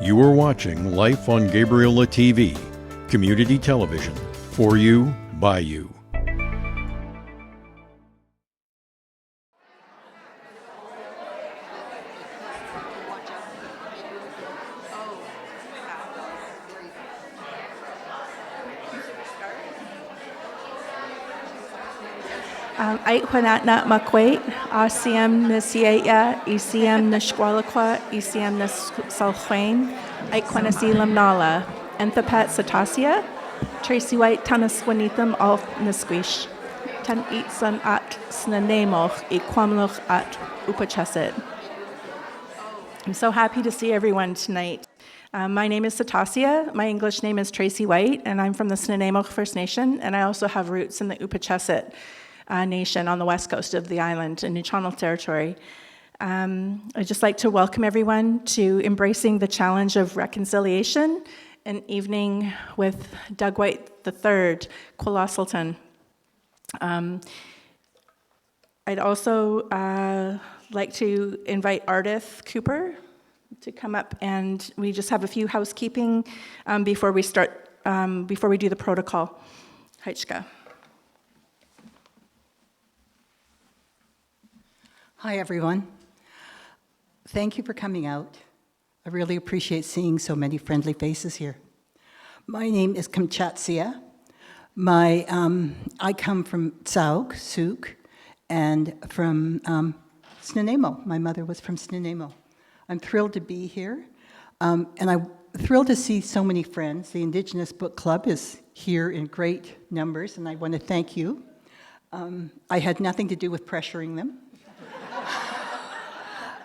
You are watching Life on Gabriola TV, community television, for you, by you. Untitled ACM Nasiaya, ECM Nishqualaqua, ECM Nasalhuane, Aikwanasilam Nala, Enthapat Satasia, Tracy White, Tanaswanitham Alt Nisquish, Tan Eatsan at Snuneymuxw Equamluch at Upachesit. I'm so happy to see everyone tonight. My name is Satasia. My English name is Tracy White, and I'm from the Snuneymuxw First Nation, and I also have roots in the Upachesit Nation on the west coast of the island in Nuu-chah-nulth territory. I'd just like to welcome everyone to Embracing the Challenge of Reconciliation, an evening with Doug White III, Kwulasultun. I'd also like to invite Ardith Cooper to come up, and we just have a few housekeeping before we start, before we do the protocol. Heichka. Hi, everyone. Thank you for coming out. I really appreciate seeing so many friendly faces here. My name is Kamchatsia. I come from Tsauk, Souk, and from Snuneymuxw. My mother was from Snuneymuxw. I'm thrilled to be here, and I'm thrilled to see so many friends. The Indigenous Book Club is here in great numbers, and I want to thank you. I had nothing to do with pressuring them.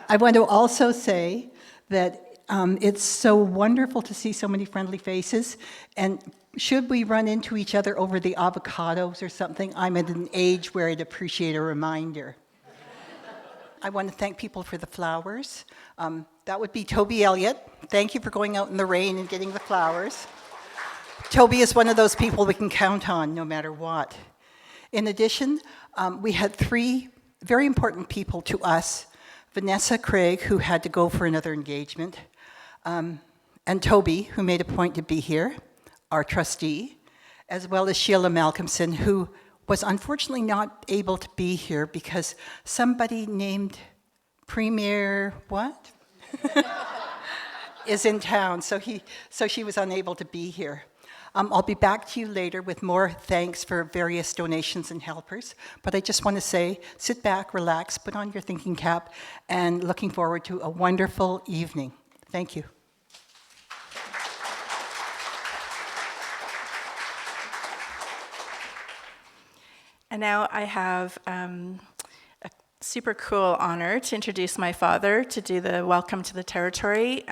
I want to also say that it's so wonderful to see so many friendly faces, and should we run into each other over the avocados or something, I'm at an age where I'd appreciate a reminder. I want to thank people for the flowers. That would be Toby Elliott. Thank you for going out in the rain and getting the flowers. Toby is one of those people we can count on no matter what. In addition, we had three very important people to us: Vanessa Craig, who had to go for another engagement, and Toby, who made a point to be here, our trustee, as well as Sheila Malcolmson, who was unfortunately not able to be here because somebody named Premier what? is in town, so she was unable to be here. I'll be back to you later with more thanks for various donations and helpers, but I just want to say, sit back, relax, put on your thinking cap, and looking forward to a wonderful evening. Thank you. And now I have a super cool honor to introduce my father to do the Welcome to the Territory.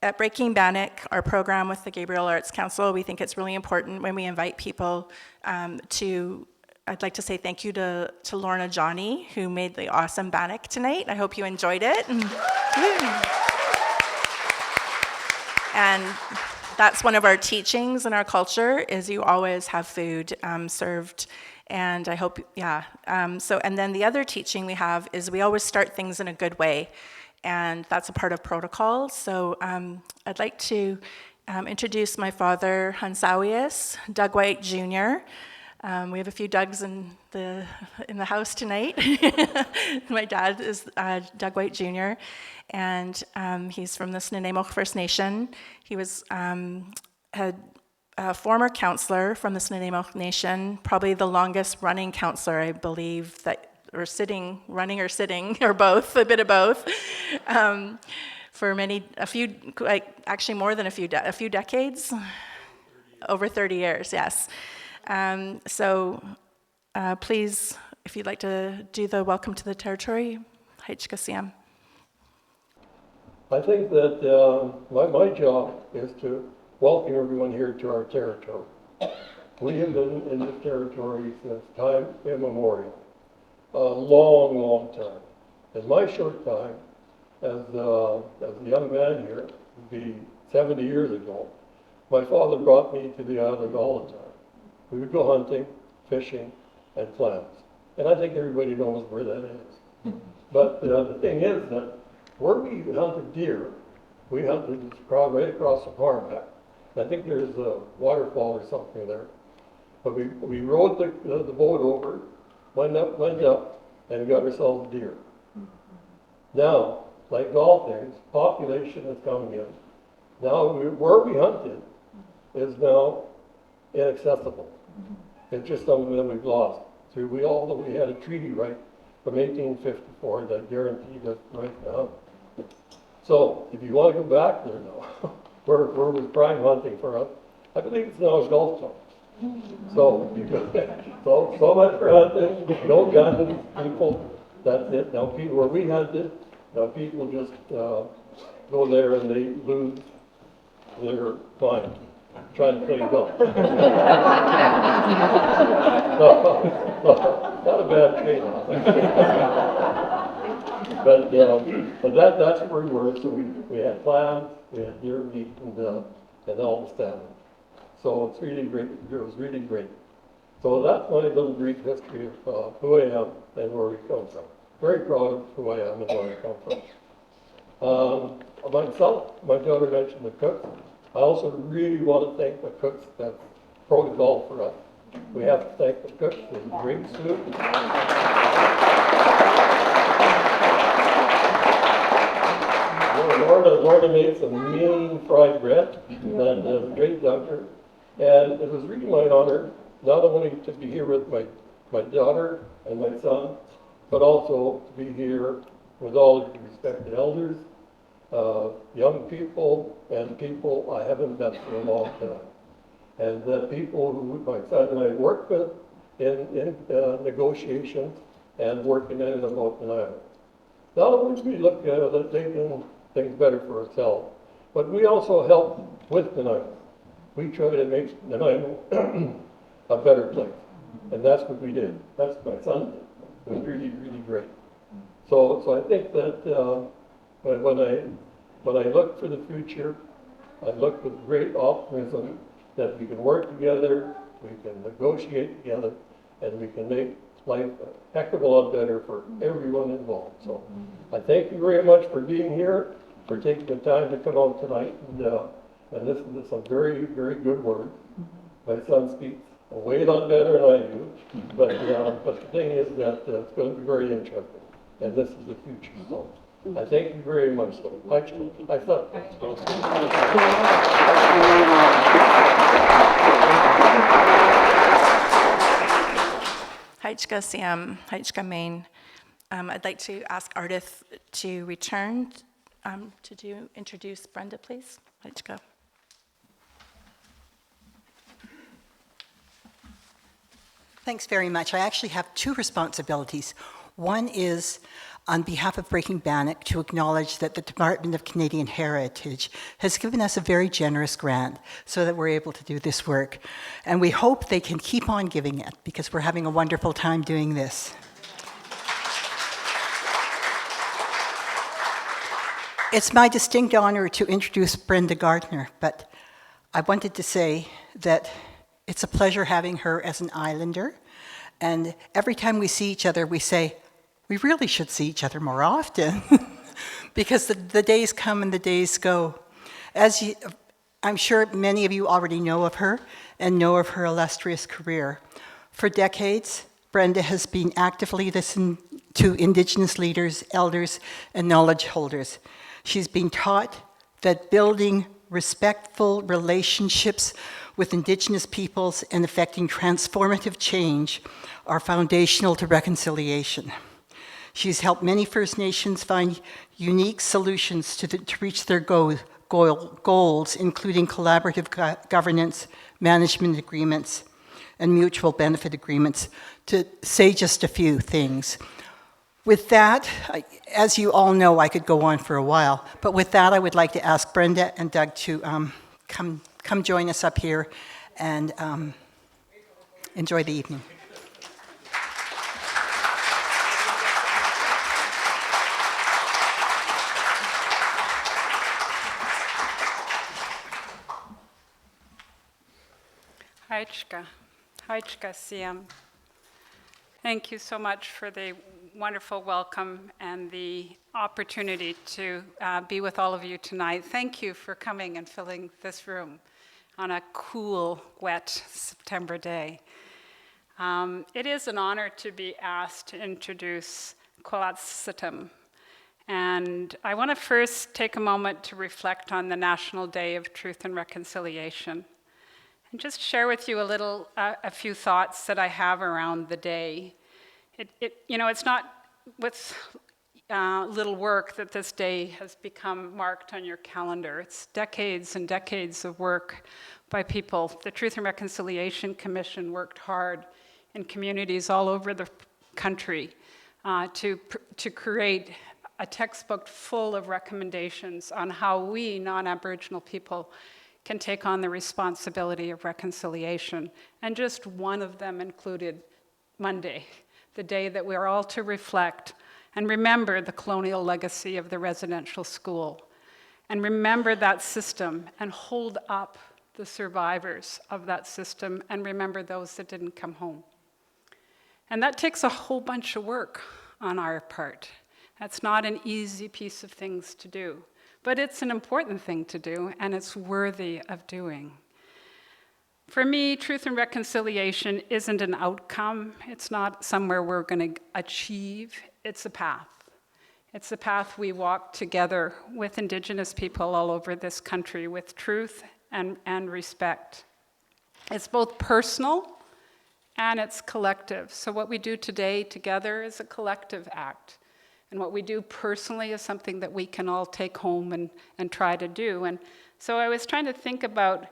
At Breaking Bannock, our program with the Gabriola Arts Council, we think it's really important when we invite people I'd like to say thank you to Lorna Johnny, who made the awesome Bannock tonight. I hope you enjoyed it. And that's one of our teachings in our culture, is you always have food served. And I hope, and then the other teaching we have is we always start things in a good way. And that's a part of protocol. So I'd like to introduce my father, Hansawius, Doug White Jr. We have a few Dougs in the house tonight. My dad is Doug White Jr., and he's from the Snuneymuxw First Nation. He was a former councillor from the Snuneymuxw Nation, probably the longest running councillor, I believe, or sitting, running or sitting, or both, a bit of both, for actually more than a few decades, over 30 years, yes. Please, if you'd like to do the Welcome to the Territory, Heichka. I think that my job is to welcome everyone here to our territory. We have been in this territory since time immemorial. A long, long time. In my short time, as a young man here, would be 70 years ago, my father brought me to the island all the time. We would go hunting, fishing, and clams. And I think everybody knows where that is. But the thing is that where we hunted deer, we hunted right across the farm back. I think there's a waterfall or something there. But we rode the boat over, went up, and got ourselves deer. Now, like all things, population is coming in. Now, where we hunted is now inaccessible. It's just something that we've lost. So we had a treaty right from 1854 that guaranteed us right now. So, if you want to go back there now, where was prime hunting for us? I believe it's now a golf club. So, because, so much for hunting, no guns, people, that's it. Now, people, where we hunted, now people just go there and they lose their mind trying to play golf. Not a bad trade-off. But that's where we were. So we had clams, we had deer meat, and all the salmon. So it's really great. It was really great. So that's my little brief history of who I am and where we come from. Very proud of who I am and where I come from. Myself, my daughter mentioned the cooks. I also really want to thank the cooks. That's protocol for us. We have to thank the cooks. They bring soup. Lorna made some mean fried bread, and a great doctor. And it was really my honor not only to be here with my daughter and my son, but also to be here with all of the respected elders, young people, and people I haven't met for a long time. And the people who my son and I worked with in negotiations and working in and about Nanaimo. Not only do we look at making things better for ourselves, but we also help with Nanaimo. We try to make Nanaimo a better place. And that's what we did. That's what my son did. It was really, really great. So I think that when I look for the future, I look with great optimism that we can work together, we can negotiate together, and we can make life a heck of a lot better for everyone involved. So I thank you very much for being here, for taking the time to come out tonight and listen to some very, very good words. My son speaks a way lot better than I do, but the thing is that it's going to be very interesting, and this is the future. So I thank you very much. So I thought. Haichka Siam, Haichka Main. I'd like to ask Ardith to return to introduce Brenda, please. Haichka. Thanks very much. I actually have two responsibilities. One is on behalf of Breaking Bannock to acknowledge that the Department of Canadian Heritage has given us a very generous grant so that we're able to do this work. And we hope they can keep on giving it because we're having a wonderful time doing this. It's my distinct honor to introduce Brenda Gartner, but I wanted to say that it's a pleasure having her as an islander. And every time we see each other, we say, we really should see each other more often because the days come and the days go. I'm sure many of you already know of her and know of her illustrious career. For decades, Brenda has been actively listening to Indigenous leaders, elders, and knowledge holders. She's been taught that building respectful relationships with Indigenous peoples and effecting transformative change are foundational to reconciliation. She's helped many First Nations find unique solutions to reach their goals, including collaborative governance, management agreements, and mutual benefit agreements, to say just a few things. With that, as you all know, I could go on for a while, but with that, I would like to ask Brenda and Doug to come join us up here and enjoy the evening. Haichka Siam. Thank you so much for the wonderful welcome and the opportunity to be with all of you tonight. Thank you for coming and filling this room on a cool, wet September day. It is an honor to be asked to introduce Kwulasultun. And I want to first take a moment to reflect on the National Day of Truth and Reconciliation and just share with you a few thoughts that I have around the day. It's not with little work that this day has become marked on your calendar. It's decades and decades of work by people. The Truth and Reconciliation Commission worked hard in communities all over the country to create a textbook full of recommendations on how we non-Aboriginal people can take on the responsibility of reconciliation. And just one of them included Monday, the day that we're all to reflect and remember the colonial legacy of the residential school, and remember that system and hold up the survivors of that system and remember those that didn't come home. And that takes a whole bunch of work on our part. That's not an easy piece of things to do, but it's an important thing to do, and it's worthy of doing. For me, truth and reconciliation isn't an outcome. It's not somewhere we're going to achieve. It's a path. It's a path we walk together with Indigenous people all over this country with truth and respect. It's both personal and it's collective. So what we do today together is a collective act. And what we do personally is something that we can all take home and try to do. And so I was trying to think about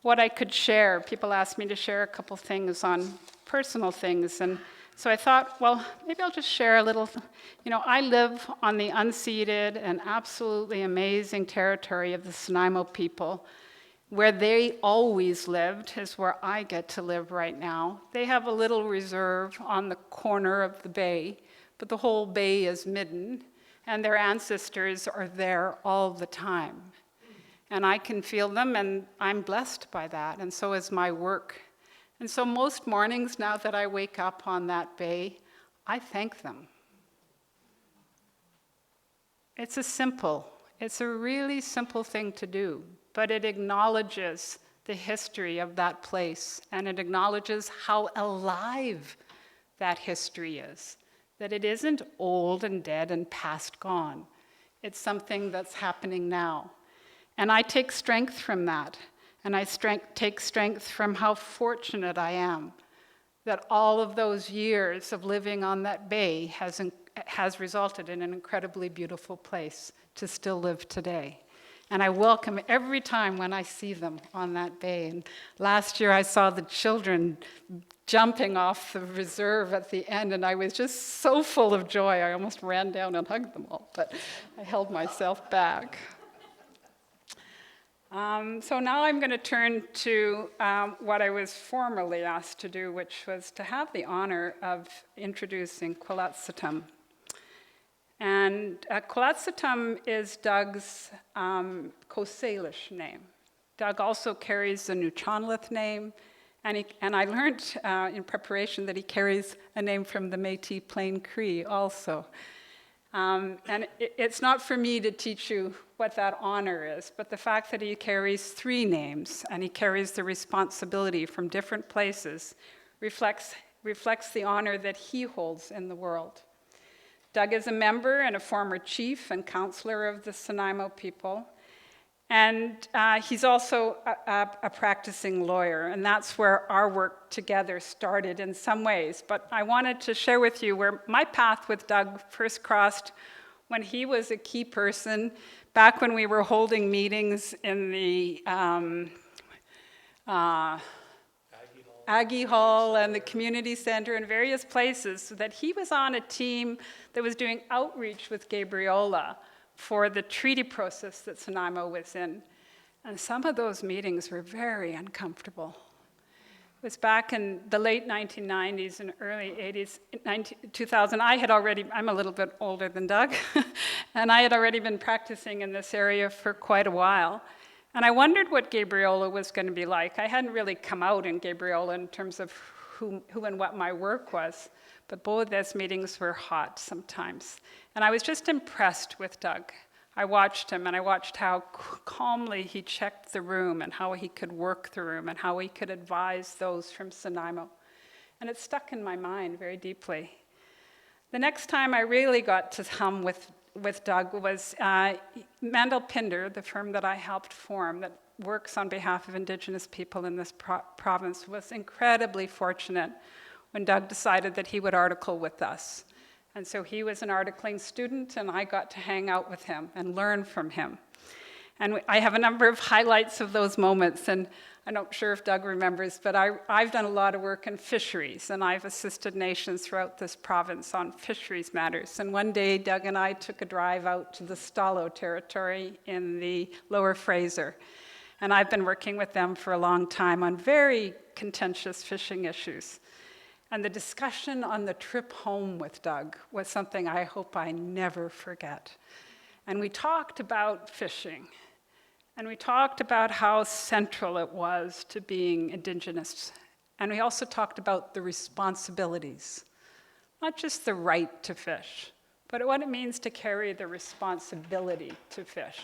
what I could share. People asked me to share a couple things on personal things. And so I thought, well, maybe I'll just share a little. I live on the unceded and absolutely amazing territory of the Nanaimo people. Where they always lived is where I get to live right now. They have a little reserve on the corner of the bay, but the whole bay is midden, and their ancestors are there all the time. And I can feel them, and I'm blessed by that, and so is my work. And so most mornings now that I wake up on that bay, I thank them. It's a really simple thing to do, but it acknowledges the history of that place, and it acknowledges how alive that history is. That it isn't old and dead and past gone. It's something that's happening now. And I take strength from that. And I take strength from how fortunate I am that all of those years of living on that bay has resulted in an incredibly beautiful place to still live today. And I welcome every time when I see them on that bay. And last year I saw the children jumping off the reserve at the end, and I was just so full of joy. I almost ran down and hugged them all, but I held myself back. So now I'm going to turn to what I was formerly asked to do, which was to have the honor of introducing Kwulasultun. And Kwulasultun is Doug's Coast Salish name. Doug also carries a Nuu-chah-nulth name, and I learned in preparation that he carries a name from the Métis Plain Cree also. And it's not for me to teach you what that honor is, but the fact that he carries 3 names and he carries the responsibility from different places reflects the honor that he holds in the world. Doug is a member and a former chief and councillor of the Nanaimo people. And he's also a practicing lawyer, and that's where our work together started in some ways. But I wanted to share with you where my path with Doug first crossed when he was a key person, back when we were holding meetings in the Aggie Hall and the community center and various places, so that he was on a team that was doing outreach with Gabriola for the treaty process that Nanaimo was in. And some of those meetings were very uncomfortable. It was back in the late 1990s and early 80s, 2000. I'm a little bit older than Doug, and I had already been practicing in this area for quite a while. And I wondered what Gabriola was going to be like. I hadn't really come out in Gabriola in terms of who and what my work was. but both those meetings were hot sometimes. And I was just impressed with Doug. I watched him, and I watched how calmly he checked the room and how he could work the room and how he could advise those from Nanaimo. And it stuck in my mind very deeply. The next time I really got to hum with Doug was Mandel Pinder, the firm that I helped form that works on behalf of Indigenous people in this province, was incredibly fortunate when Doug decided that he would article with us. And so he was an articling student, and I got to hang out with him and learn from him. And I have a number of highlights of those moments, and I'm not sure if Doug remembers, but I've done a lot of work in fisheries, and I've assisted nations throughout this province on fisheries matters. And one day, Doug and I took a drive out to the Stalo territory in the Lower Fraser. And I've been working with them for a long time on very contentious fishing issues. And the discussion on the trip home with Doug was something I hope I never forget. And we talked about fishing. And we talked about how central it was to being Indigenous. And we also talked about the responsibilities, not just the right to fish, but what it means to carry the responsibility to fish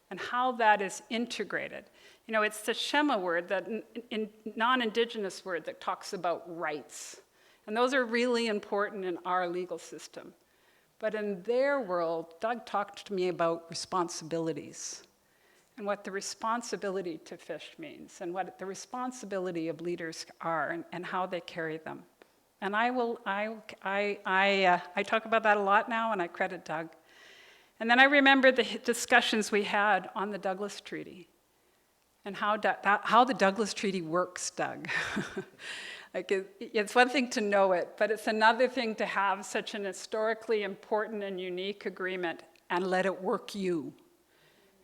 and how that is integrated. You know, it's the Shema word, that non-Indigenous word that talks about rights. And those are really important in our legal system. But in their world, Doug talked to me about responsibilities and what the responsibility to fish means and what the responsibility of leaders are and how they carry them. And I talk about that a lot now, and I credit Doug. And then I remember the discussions we had on the Douglas Treaty and how the Douglas Treaty works, Doug. Like it's one thing to know it, but it's another thing to have such an historically important and unique agreement and let it work you.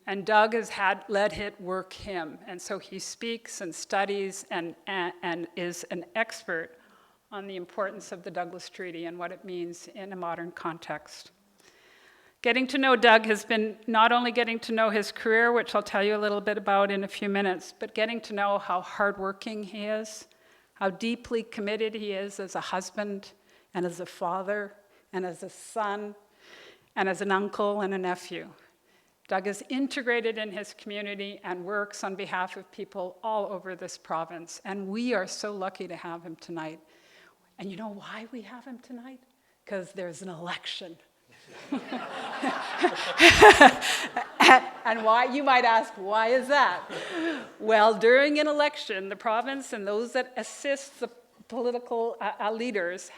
And Doug has let it work him. And so he speaks and studies and is an expert on the importance of the Douglas Treaty and what it means in a modern context. Getting to know Doug has been not only getting to know his career, which I'll tell you a little bit about in a few minutes, but getting to know how hardworking he is, how deeply committed he is as a husband and as a father and as a son and as an uncle and a nephew. Doug is integrated in his community and works on behalf of people all over this province. And we are so lucky to have him tonight. And you know why we have him tonight? Because there's an election. And why, you might ask, why is that? Well, during an election, the province and those that assist the political leaders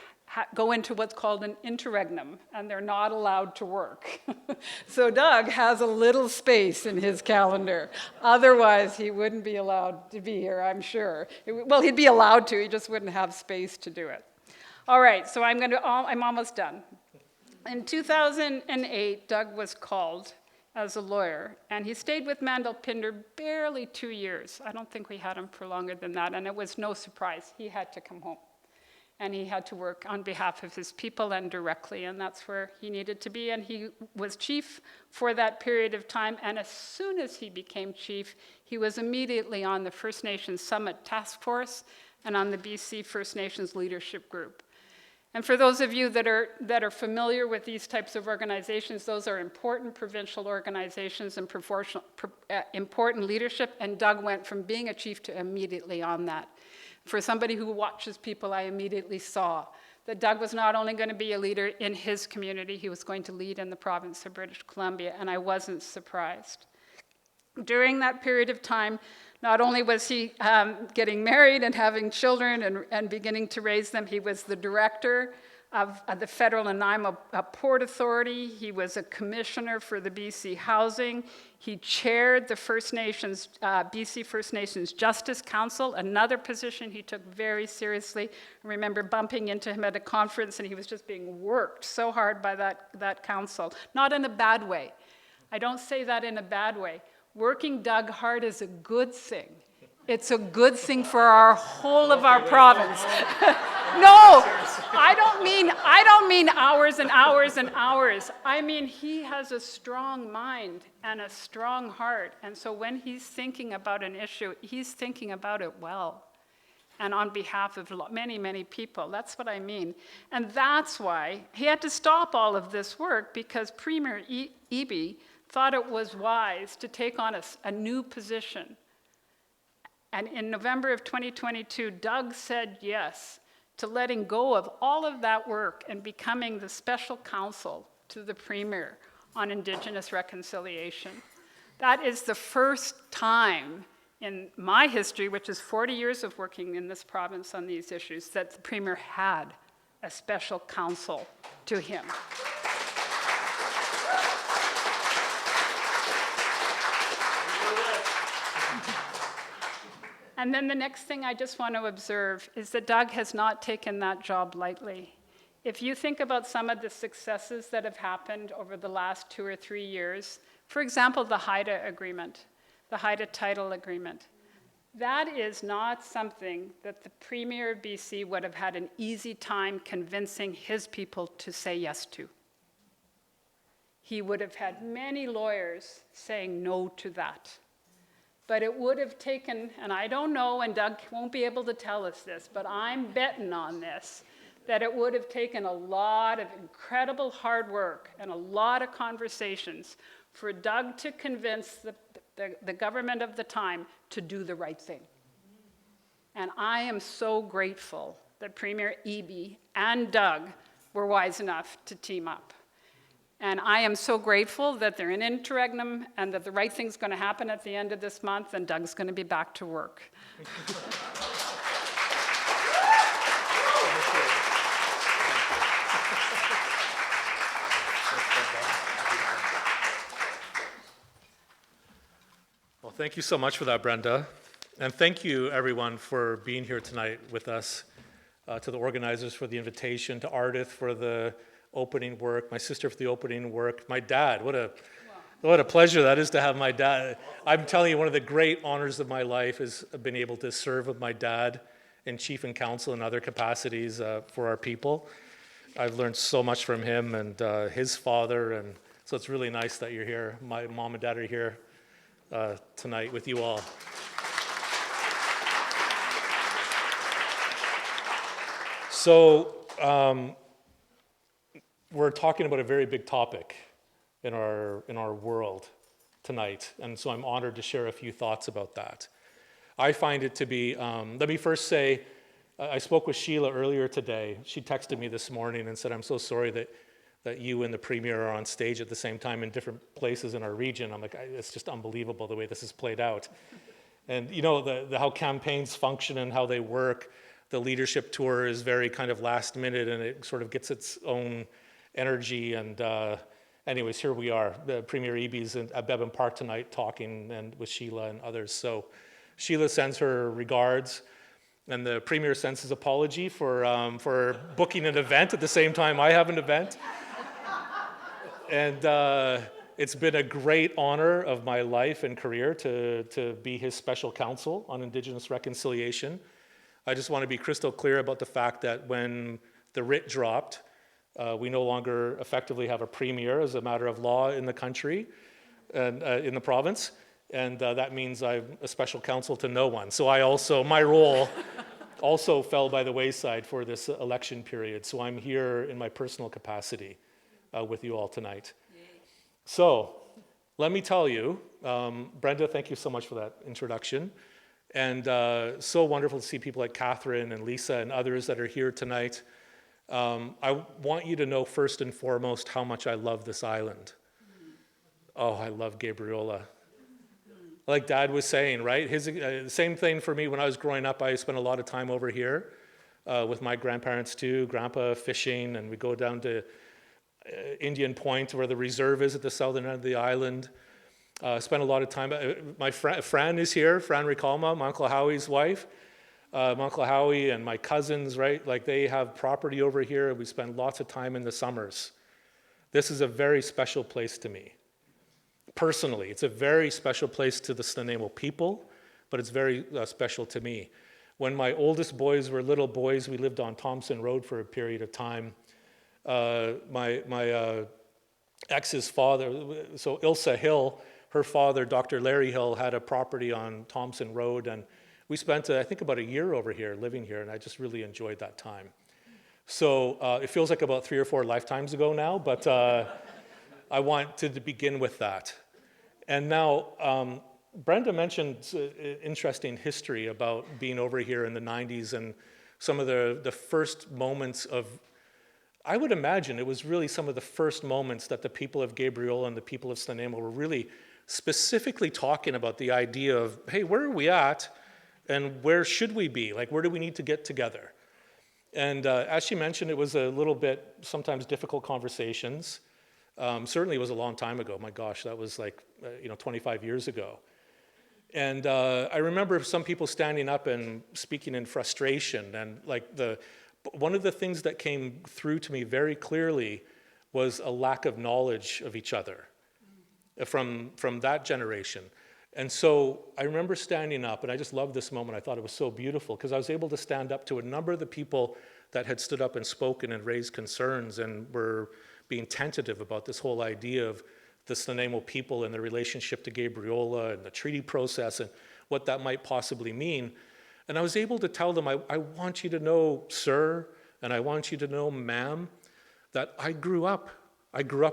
go into what's called an interregnum, and they're not allowed to work. So Doug has a little space in his calendar. Otherwise, he wouldn't be allowed to be here, I'm sure. Well, he'd be allowed to, he just wouldn't have space to do it. All right, so I'm almost done. In 2008, Doug was called as a lawyer, and he stayed with Mandel Pinder barely 2 years. I don't think we had him for longer than that, and it was no surprise. He had to come home, and he had to work on behalf of his people and directly, and that's where he needed to be, and he was chief for that period of time, and as soon as he became chief, he was immediately on the First Nations Summit Task Force and on the BC First Nations Leadership Group. And for those of you that are familiar with these types of organizations, those are important provincial organizations and important leadership, and Doug went from being a chief to immediately on that. For somebody who watches people, I immediately saw that Doug was not only going to be a leader in his community, he was going to lead in the province of British Columbia, and I wasn't surprised. During that period of time, not only was he getting married and having children and beginning to raise them, he was the director of the Federal Nanaimo Port Authority. He was a commissioner for the BC Housing. He chaired the First Nations, BC First Nations Justice Council, another position he took very seriously. I remember bumping into him at a conference, and he was just being worked so hard by that council. Not in a bad way. I don't say that in a bad way. Working Doug hard is a good thing. It's a good thing for our whole of our province. No, I don't mean hours and hours and hours. I mean, he has a strong mind and a strong heart. And so when he's thinking about an issue, he's thinking about it well. and on behalf of many, many people. That's what I mean. And that's why he had to stop all of this work, because Premier Eby thought it was wise to take on a new position. And in November of 2022, Doug said yes to letting go of all of that work and becoming the Special Counsel to the Premier on Indigenous Reconciliation. That is the first time in my history, which is 40 years of working in this province on these issues, that the Premier had a Special Counsel to him. And then the next thing I just want to observe is that Doug has not taken that job lightly. If you think about some of the successes that have happened over the last 2 or 3 years, for example, the Haida Agreement, the Haida Title Agreement, that is not something that the Premier of BC would have had an easy time convincing his people to say yes to. He would have had many lawyers saying no to that. But it would have taken, and I don't know, and Doug won't be able to tell us this, but I'm betting on this, that it would have taken a lot of incredible hard work and a lot of conversations for Doug to convince the government of the time to do the right thing. And I am so grateful that Premier Eby and Doug were wise enough to team up. And I am so grateful that they're in interregnum and that the right thing's going to happen at the end of this month and Doug's going to be back to work. Well, thank you so much for that, Brenda. And thank you, everyone, for being here tonight with us, to the organizers for the invitation, to Ardith for the opening work, my sister for the opening work, my dad. What a pleasure that is to have my dad. I'm telling you, one of the great honors of my life has been able to serve with my dad in Chief and Council and other capacities for our people. I've learned so much from him and his father, and so it's really nice that you're here. My mom and dad are here tonight with you all. So, we're talking about a very big topic in our world tonight, and so I'm honored to share a few thoughts about that. I find it to be, let me first say, I spoke with Sheila earlier today. She texted me this morning and said, I'm so sorry that you and the Premier are on stage at the same time in different places in our region. I'm like, it's just unbelievable the way this has played out. And you know, how campaigns function and how they work. The leadership tour is very kind of last minute, and it sort of gets its own energy, and anyways, here we are. The Premier Eby's at Bevan Park tonight talking and with Sheila and others. So Sheila sends her regards, and the Premier sends his apology for booking an event at the same time I have an event. And it's been a great honor of my life and career to be his Special Counsel on Indigenous Reconciliation. I just want to be crystal clear about the fact that when the writ dropped, we no longer effectively have a Premier as a matter of law in the country and in the province, and that means I'm a Special Counsel to no one. So my role also fell by the wayside for this election period. So I'm here in my personal capacity with you all tonight. Yay. So let me tell you, Brenda, thank you so much for that introduction. And so wonderful to see people like Catherine and Lisa and others that are here tonight. I want you to know first and foremost how much I love this island. Oh, I love Gabriola. Like Dad was saying, right? Same thing for me when I was growing up. I spent a lot of time over here with my grandparents too, Grandpa fishing, and we go down to Indian Point where the reserve is at the southern end of the island. Spent a lot of time. My Fran is here, Fran Rikalma, my Uncle Howie's wife. My Uncle Howie and my cousins, right? Like they have property over here, and we spend lots of time in the summers. This is a very special place to me. Personally, it's a very special place to the Snuneymuxw people, but it's very special to me. When my oldest boys were little boys, we lived on Thompson Road for a period of time. My ex's father, so Ilsa Hill, her father, Dr. Larry Hill, had a property on Thompson Road, and We spent, I think, about a year over here living here, and I just really enjoyed that time. So it feels like about 3 or 4 lifetimes ago now, but I want to begin with that. And now, Brenda mentioned interesting history about being over here in the 90s and some of the first moments of, I would imagine it was really some of the first moments that the people of Gabriola and the people of Snuneymuxw were really specifically talking about the idea of, hey, where are we at and where should we be? Like, where do we need to get together? And as she mentioned, it was a little bit sometimes difficult conversations. Certainly it was a long time ago. My gosh, that was like, 25 years ago. And I remember some people standing up and speaking in frustration. And like one of the things that came through to me very clearly was a lack of knowledge of each other from that generation. And so I remember standing up, and I just loved this moment. I thought it was so beautiful because I was able to stand up to a number of the people that had stood up and spoken and raised concerns and were being tentative about this whole idea of the Snuneymuxw people and their relationship to Gabriola and the treaty process and what that might possibly mean. And I was able to tell them, I want you to know, sir, and I want you to know, ma'am, that I grew up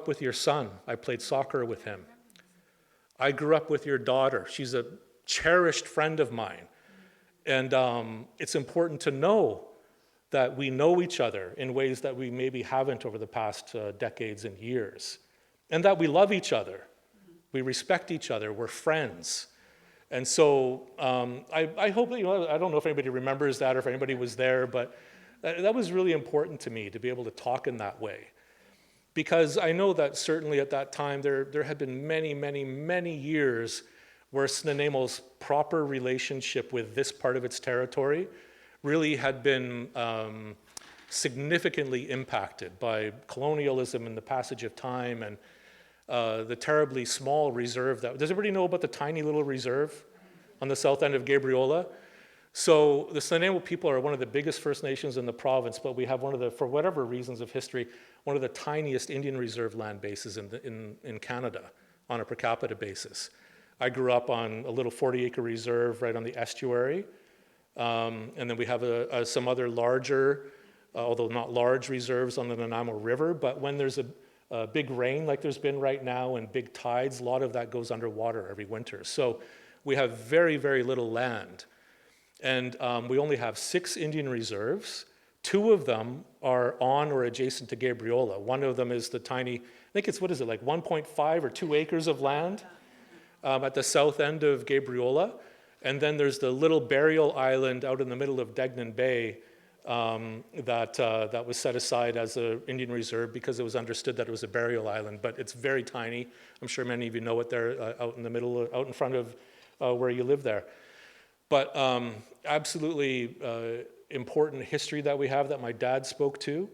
with your son. I played soccer with him. I grew up with your daughter. She's a cherished friend of mine. And it's important to know that we know each other in ways that we maybe haven't over the past decades and years. And that we love each other. We respect each other. We're friends. And so I hope that, I don't know if anybody remembers that or if anybody was there, but that was really important to me to be able to talk in that way. Because I know that certainly at that time there had been many, many, many years where Snuneymuxw's proper relationship with this part of its territory really had been significantly impacted by colonialism and the passage of time and the terribly small reserve does everybody know about the tiny little reserve on the south end of Gabriola? So the Snuneymuxw people are one of the biggest First Nations in the province, but we have for whatever reasons of history, one of the tiniest Indian reserve land bases in Canada on a per capita basis. I grew up on a little 40-acre reserve right on the estuary, and then we have some other larger, although not large reserves on the Nanaimo River, but when there's a big rain like there's been right now and big tides, a lot of that goes underwater every winter. So we have very, very little land. And we only have 6 Indian reserves. 2 of them are on or adjacent to Gabriola. One of them is the tiny, I think it's, like 1.5 or 2 acres of land at the south end of Gabriola. And then there's the little burial island out in the middle of Degnan Bay that was set aside as an Indian reserve because it was understood that it was a burial island, but it's very tiny. I'm sure many of you know it there out in the middle, out in front of where you live there. But absolutely important history that we have that my dad spoke to.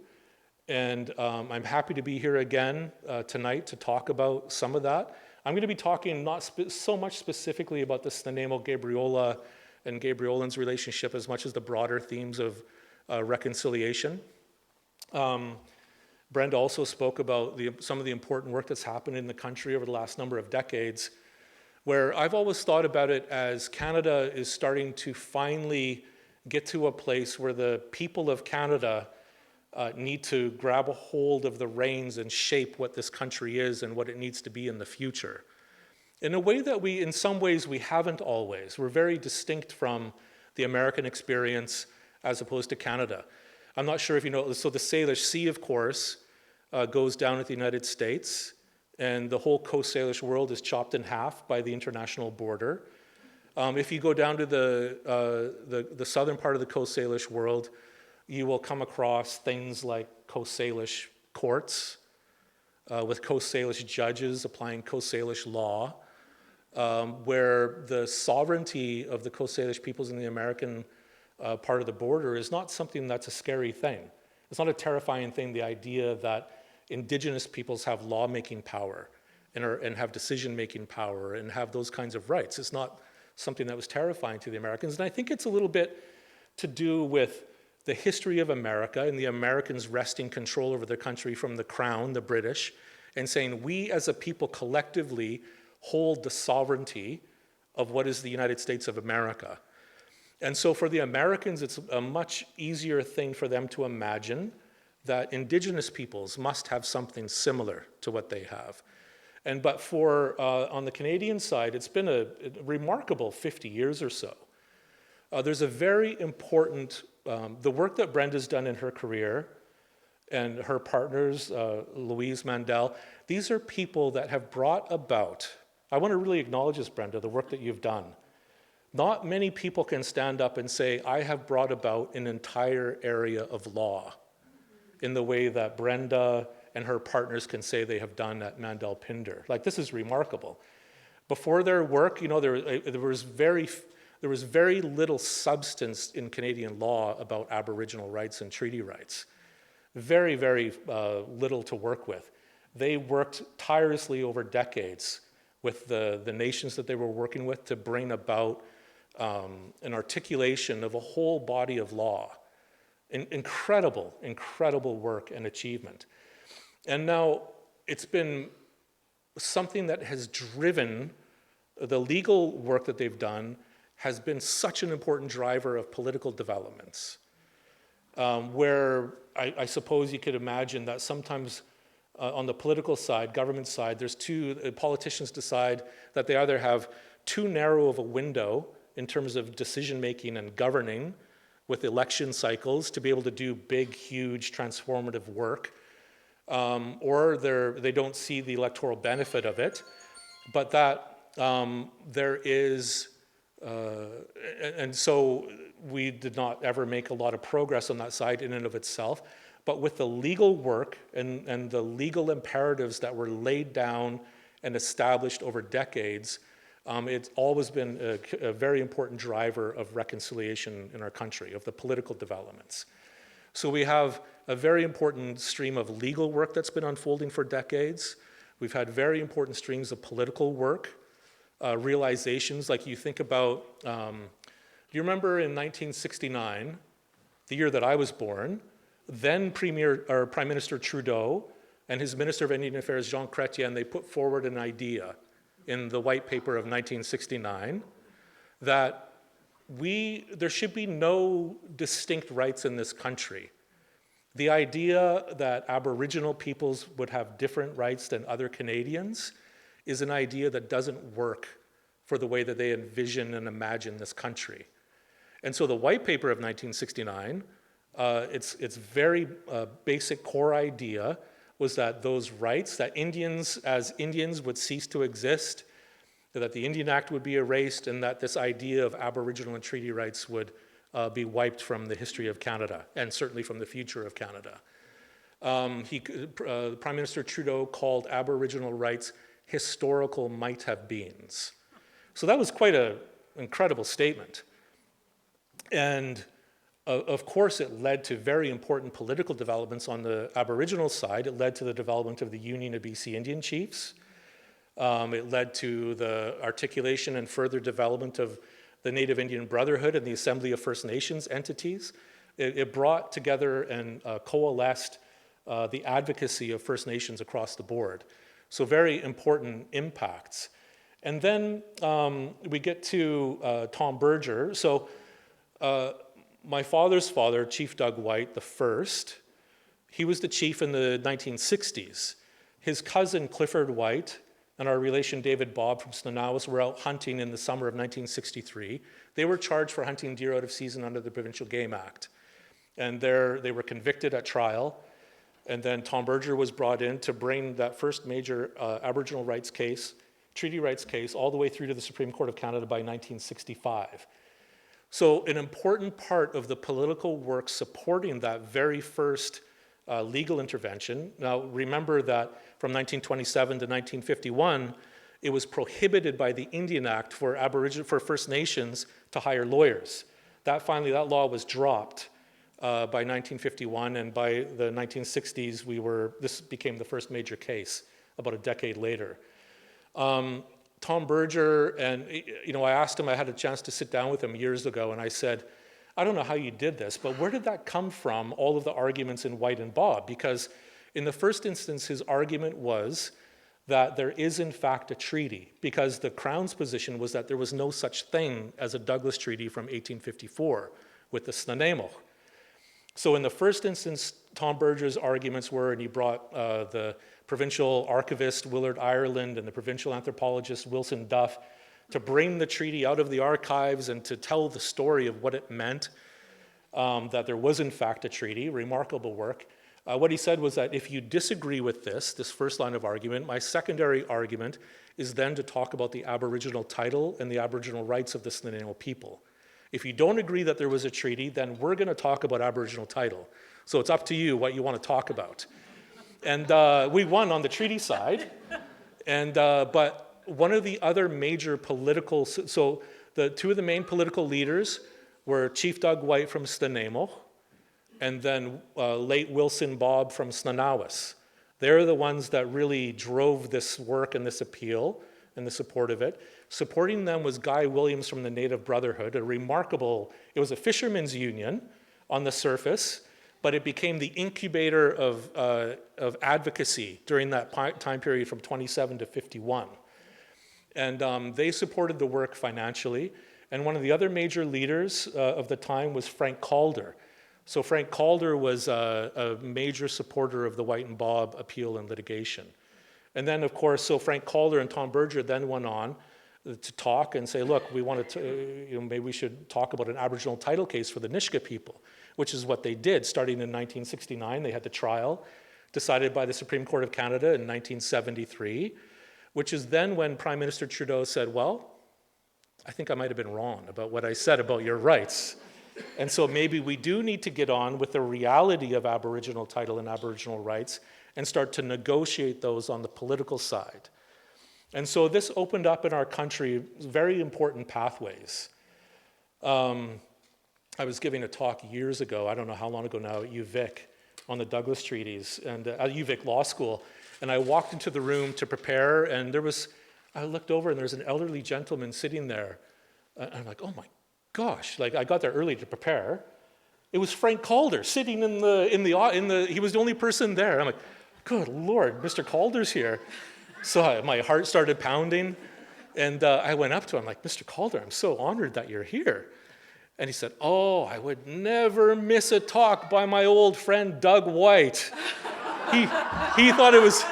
And I'm happy to be here again tonight to talk about some of that. I'm going to be talking not so much specifically about the Snuneymuxw, Gabriola, and Gabriolan's relationship as much as the broader themes of reconciliation. Brenda also spoke about some of the important work that's happened in the country over the last number of decades, where I've always thought about it as Canada is starting to finally get to a place where the people of Canada need to grab a hold of the reins and shape what this country is and what it needs to be in the future. In a way that in some ways, we haven't always. We're very distinct from the American experience as opposed to Canada. I'm not sure if you know, so the Salish Sea, of course, goes down at the United States, and the whole Coast Salish world is chopped in half by the international border. If you go down to the southern part of the Coast Salish world, you will come across things like Coast Salish courts with Coast Salish judges applying Coast Salish law, where the sovereignty of the Coast Salish peoples in the American part of the border is not something that's a scary thing. It's not a terrifying thing, the idea that Indigenous peoples have lawmaking power and have decision-making power and have those kinds of rights. It's not something that was terrifying to the Americans. And I think it's a little bit to do with the history of America and the Americans wresting control over their country from the Crown, the British, and saying we as a people collectively hold the sovereignty of what is the United States of America. And so for the Americans, it's a much easier thing for them to imagine that Indigenous peoples must have something similar to what they have. But for, on the Canadian side, it's been a remarkable 50 years or so. There's a very important, the work that Brenda's done in her career and her partners, Louise Mandel, these are people that have brought about, I want to really acknowledge this, Brenda, the work that you've done. Not many people can stand up and say, I have brought about an entire area of law in the way that Brenda and her partners can say they have done at Mandel Pinder. Like, this is remarkable. Before their work, you know, there was very little substance in Canadian law about Aboriginal rights and treaty rights. Very, very little to work with. They worked tirelessly over decades with the nations that they were working with to bring about an articulation of a whole body of law. Incredible, incredible work and achievement. And now it's been something that has driven the legal work that they've done has been such an important driver of political developments, where I suppose you could imagine that sometimes on the political side, government side, there's politicians decide that they either have too narrow of a window in terms of decision-making and governing with election cycles to be able to do big, huge, transformative work, or they don't see the electoral benefit of it, but that there is, and so we did not ever make a lot of progress on that side in and of itself, but with the legal work and the legal imperatives that were laid down and established over decades, it's always been a very important driver of reconciliation in our country, of the political developments. So we have a very important stream of legal work that's been unfolding for decades. We've had very important streams of political work, realizations, like you think about, do you remember in 1969, the year that I was born, then Prime Minister Trudeau and his Minister of Indian Affairs, Jean Chrétien, they put forward an idea in the white paper of 1969 that there should be no distinct rights in this country. The idea that Aboriginal peoples would have different rights than other Canadians is an idea that doesn't work for the way that they envision and imagine this country. And so the white paper of 1969, its very basic core idea was that those rights, that Indians as Indians would cease to exist, that the Indian Act would be erased, and that this idea of Aboriginal and treaty rights would be wiped from the history of Canada, and certainly from the future of Canada. Prime Minister Trudeau called Aboriginal rights historical might-have-beens. So that was quite an incredible statement. And of course, it led to very important political developments on the Aboriginal side. It led to the development of the Union of BC Indian Chiefs. It led to the articulation and further development of the Native Indian Brotherhood and the Assembly of First Nations entities. It brought together and coalesced the advocacy of First Nations across the board. So very important impacts. And then we get to Tom Berger. So my father's father, Chief Doug White the First, he was the chief in the 1960s. His cousin Clifford White and our relation David Bob from Snuneymuxw were out hunting in the summer of 1963. They were charged for hunting deer out of season under the Provincial Game Act. And they were convicted at trial. And then Tom Berger was brought in to bring that first major Aboriginal rights case, treaty rights case, all the way through to the Supreme Court of Canada by 1965. So an important part of the political work supporting that very first legal intervention, now remember that from 1927 to 1951, it was prohibited by the Indian Act for First Nations to hire lawyers. That law was dropped by 1951, and by the 1960s, this became the first major case about a decade later. Tom Berger, and I asked him, I had a chance to sit down with him years ago, and I said, I don't know how you did this, but where did that come from, all of the arguments in White and Bob? Because in the first instance, his argument was that there is in fact a treaty, because the Crown's position was that there was no such thing as a Douglas Treaty from 1854 with the Snuneymuxw. So in the first instance, Tom Berger's arguments were, and he brought the provincial archivist Willard Ireland and the provincial anthropologist Wilson Duff to bring the treaty out of the archives and to tell the story of what it meant, that there was in fact a treaty, remarkable work. What he said was that if you disagree with this first line of argument, my secondary argument is then to talk about the Aboriginal title and the Aboriginal rights of the Snuneymuxw people. If you don't agree that there was a treaty, then we're going to talk about Aboriginal title. So it's up to you what you want to talk about. And we won on the treaty side. And but one of the other major political, so the two of the main political leaders were Chief Doug White from Snuneymuxw, and then late Wilson Bob from Snuneymuxw. They're the ones that really drove this work and this appeal and the support of it. Supporting them was Guy Williams from the Native Brotherhood, a remarkable, it was a fishermen's union on the surface, but it became the incubator of advocacy during that time period from 27 to 51. And they supported the work financially. And one of the other major leaders of the time was Frank Calder. So Frank Calder was a major supporter of the White and Bob appeal and litigation. And then, of course, so Frank Calder and Tom Berger then went on to talk and say, look, we wanted to, maybe we should talk about an Aboriginal title case for the Nisga'a people, which is what they did. Starting in 1969, they had the trial decided by the Supreme Court of Canada in 1973, which is then when Prime Minister Trudeau said, well, I think I might have been wrong about what I said about your rights. And so maybe we do need to get on with the reality of Aboriginal title and Aboriginal rights and start to negotiate those on the political side. And so this opened up in our country very important pathways. I was giving a talk years ago, I don't know how long ago now, at UVic on the Douglas Treaties and at UVic Law School. And I walked into the room to prepare, and I looked over and there's an elderly gentleman sitting there. And I'm like, oh my gosh, like I got there early to prepare. It was Frank Calder sitting he was the only person there. I'm like, good Lord, Mr. Calder's here. So my heart started pounding, and I went up to him like, Mr. Calder, I'm so honored that you're here. And he said, oh, I would never miss a talk by my old friend Doug White. He thought it was,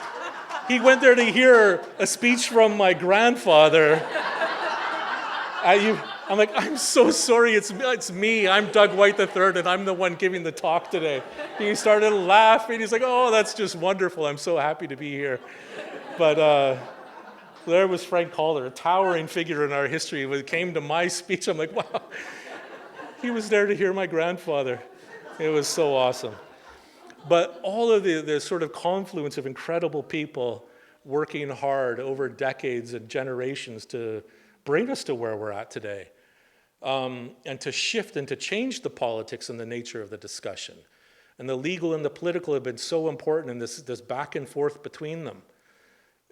he went there to hear a speech from my grandfather. I'm like, I'm so sorry, it's me, I'm Doug White III, and I'm the one giving the talk today. He started laughing, he's like, oh, that's just wonderful, I'm so happy to be here. But there was Frank Calder, a towering figure in our history. When it came to my speech, I'm like, wow, he was there to hear my grandfather. It was so awesome. But all of the sort of confluence of incredible people working hard over decades and generations to bring us to where we're at today, and to shift and to change the politics and the nature of the discussion. And the legal and the political have been so important in this back and forth between them.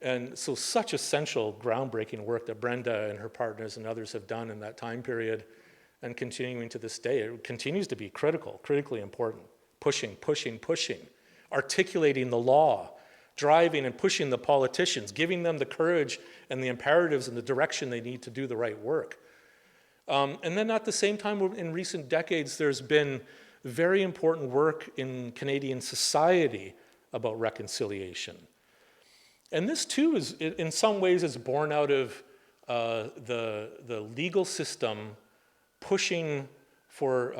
And so such essential, groundbreaking work that Brenda and her partners and others have done in that time period and continuing to this day. It continues to be critically important. Pushing, articulating the law, driving and pushing the politicians, giving them the courage and the imperatives and the direction they need to do the right work. And then at the same time, in recent decades, there's been very important work in Canadian society about reconciliation. And this too is, in some ways, is born out of the legal system pushing for,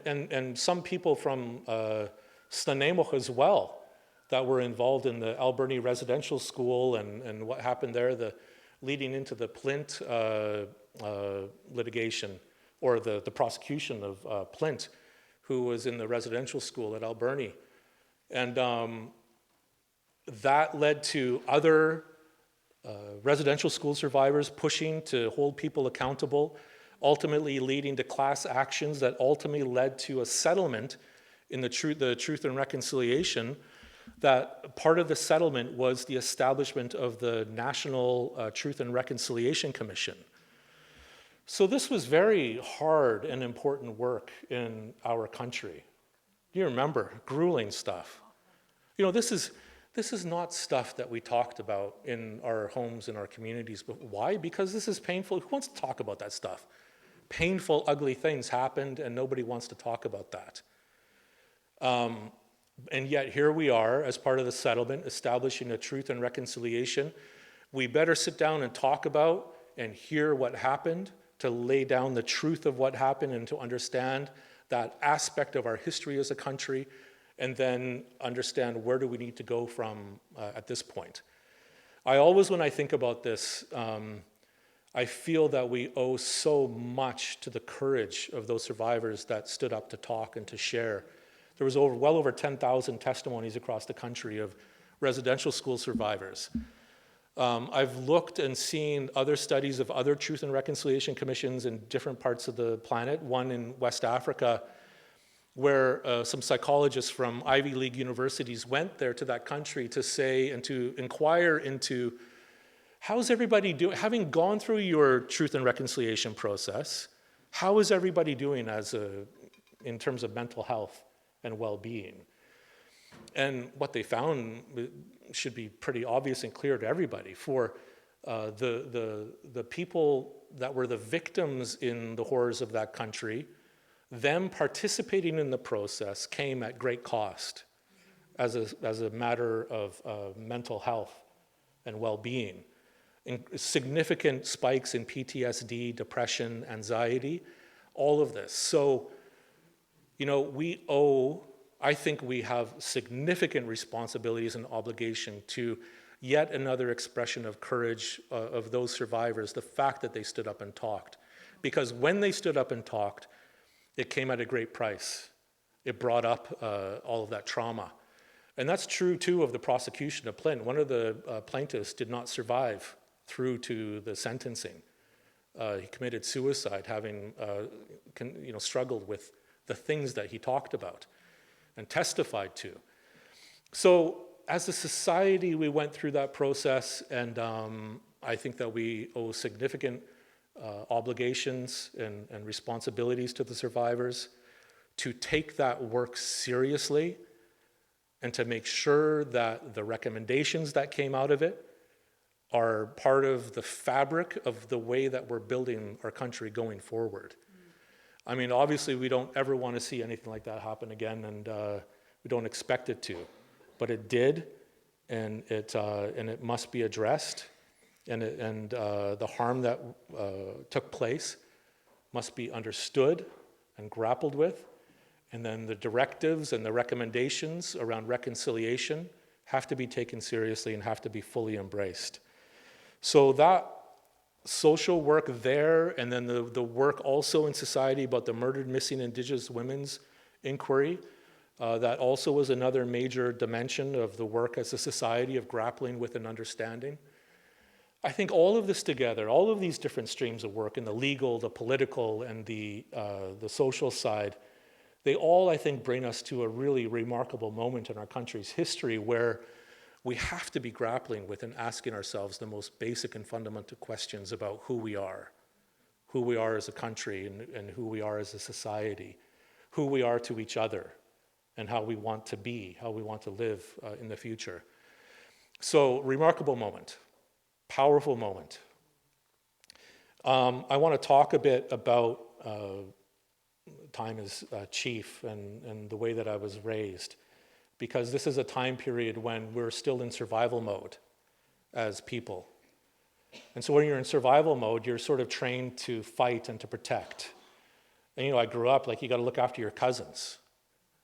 and some people from Snuneymuxw as well that were involved in the Alberni residential school and what happened there, leading into the Plint litigation, or the prosecution of Plint, who was in the residential school at Alberni. And that led to other residential school survivors pushing to hold people accountable, ultimately leading to class actions that ultimately led to a settlement in the Truth and Reconciliation. That part of the settlement was the establishment of the National Truth and Reconciliation Commission. So this was very hard and important work in our country. You remember, grueling stuff. You know, this is This is not stuff that we talked about in our homes, in our communities. But why? Because this is painful. Who wants to talk about that stuff? Painful, ugly things happened, and nobody wants to talk about that. And yet here we are, as part of the settlement, establishing a truth and reconciliation. We better sit down and talk about and hear what happened, to lay down the truth of what happened and to understand that aspect of our history as a country, and then understand where do we need to go from at this point. I always, when I think about this, I feel that we owe so much to the courage of those survivors that stood up to talk and to share. There was well over 10,000 testimonies across the country of residential school survivors. I've looked and seen other studies of other truth and reconciliation commissions in different parts of the planet, one in West Africa, where some psychologists from Ivy League universities went there to that country to say and to inquire into how's everybody doing, having gone through your truth and reconciliation process, how is everybody doing in terms of mental health and well-being? And what they found should be pretty obvious and clear to everybody. For the people that were the victims in the horrors of that country, them participating in the process came at great cost as a matter of mental health and well-being. Significant spikes in PTSD, depression, anxiety, all of this. So, I think we have significant responsibilities and obligation to yet another expression of courage of those survivors, the fact that they stood up and talked. Because when they stood up and talked, it came at a great price. It brought up all of that trauma. And that's true, too, of the prosecution of Plint. One of the plaintiffs did not survive through to the sentencing. He committed suicide, having struggled with the things that he talked about and testified to. So as a society, we went through that process, and I think that we owe significant obligations and responsibilities to the survivors to take that work seriously and to make sure that the recommendations that came out of it are part of the fabric of the way that we're building our country going forward. I mean, obviously, we don't ever want to see anything like that happen again, and we don't expect it to. But it did, and it must be addressed, and the harm that took place must be understood and grappled with, and then the directives and the recommendations around reconciliation have to be taken seriously and have to be fully embraced. So that social work there, and then the work also in society about the murdered missing Indigenous women's inquiry, that also was another major dimension of the work as a society of grappling with and understanding. I think all of this together, all of these different streams of work in the legal, the political, and the social side, they all, I think, bring us to a really remarkable moment in our country's history where we have to be grappling with and asking ourselves the most basic and fundamental questions about who we are as a country, and who we are as a society, who we are to each other, and how we want to be, how we want to live in the future. So, remarkable moment, powerful moment. I want to talk a bit about time as chief and the way that I was raised, because this is a time period when we're still in survival mode as people. And so when you're in survival mode, you're sort of trained to fight and to protect. And I grew up like you got to look after your cousins,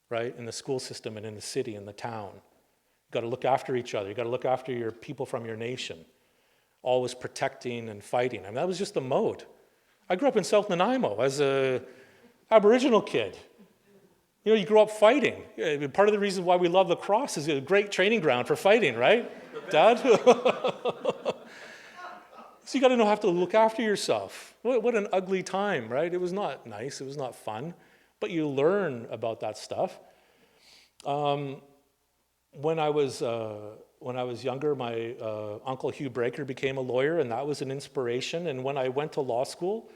right? In the school system and in the city and the town. You got to look after each other. You got to look after your people from your nation. Always protecting and fighting. I mean, that was just the mode. I grew up in South Nanaimo as a Aboriginal kid. You grow up fighting. Part of the reason why we love lacrosse is a great training ground for fighting, right, Dad? So you got to know how to look after yourself. What an ugly time, right? It was not nice. It was not fun. But you learn about that stuff. When I was younger, my Uncle Hugh Breaker became a lawyer, and that was an inspiration. And when I went to law school,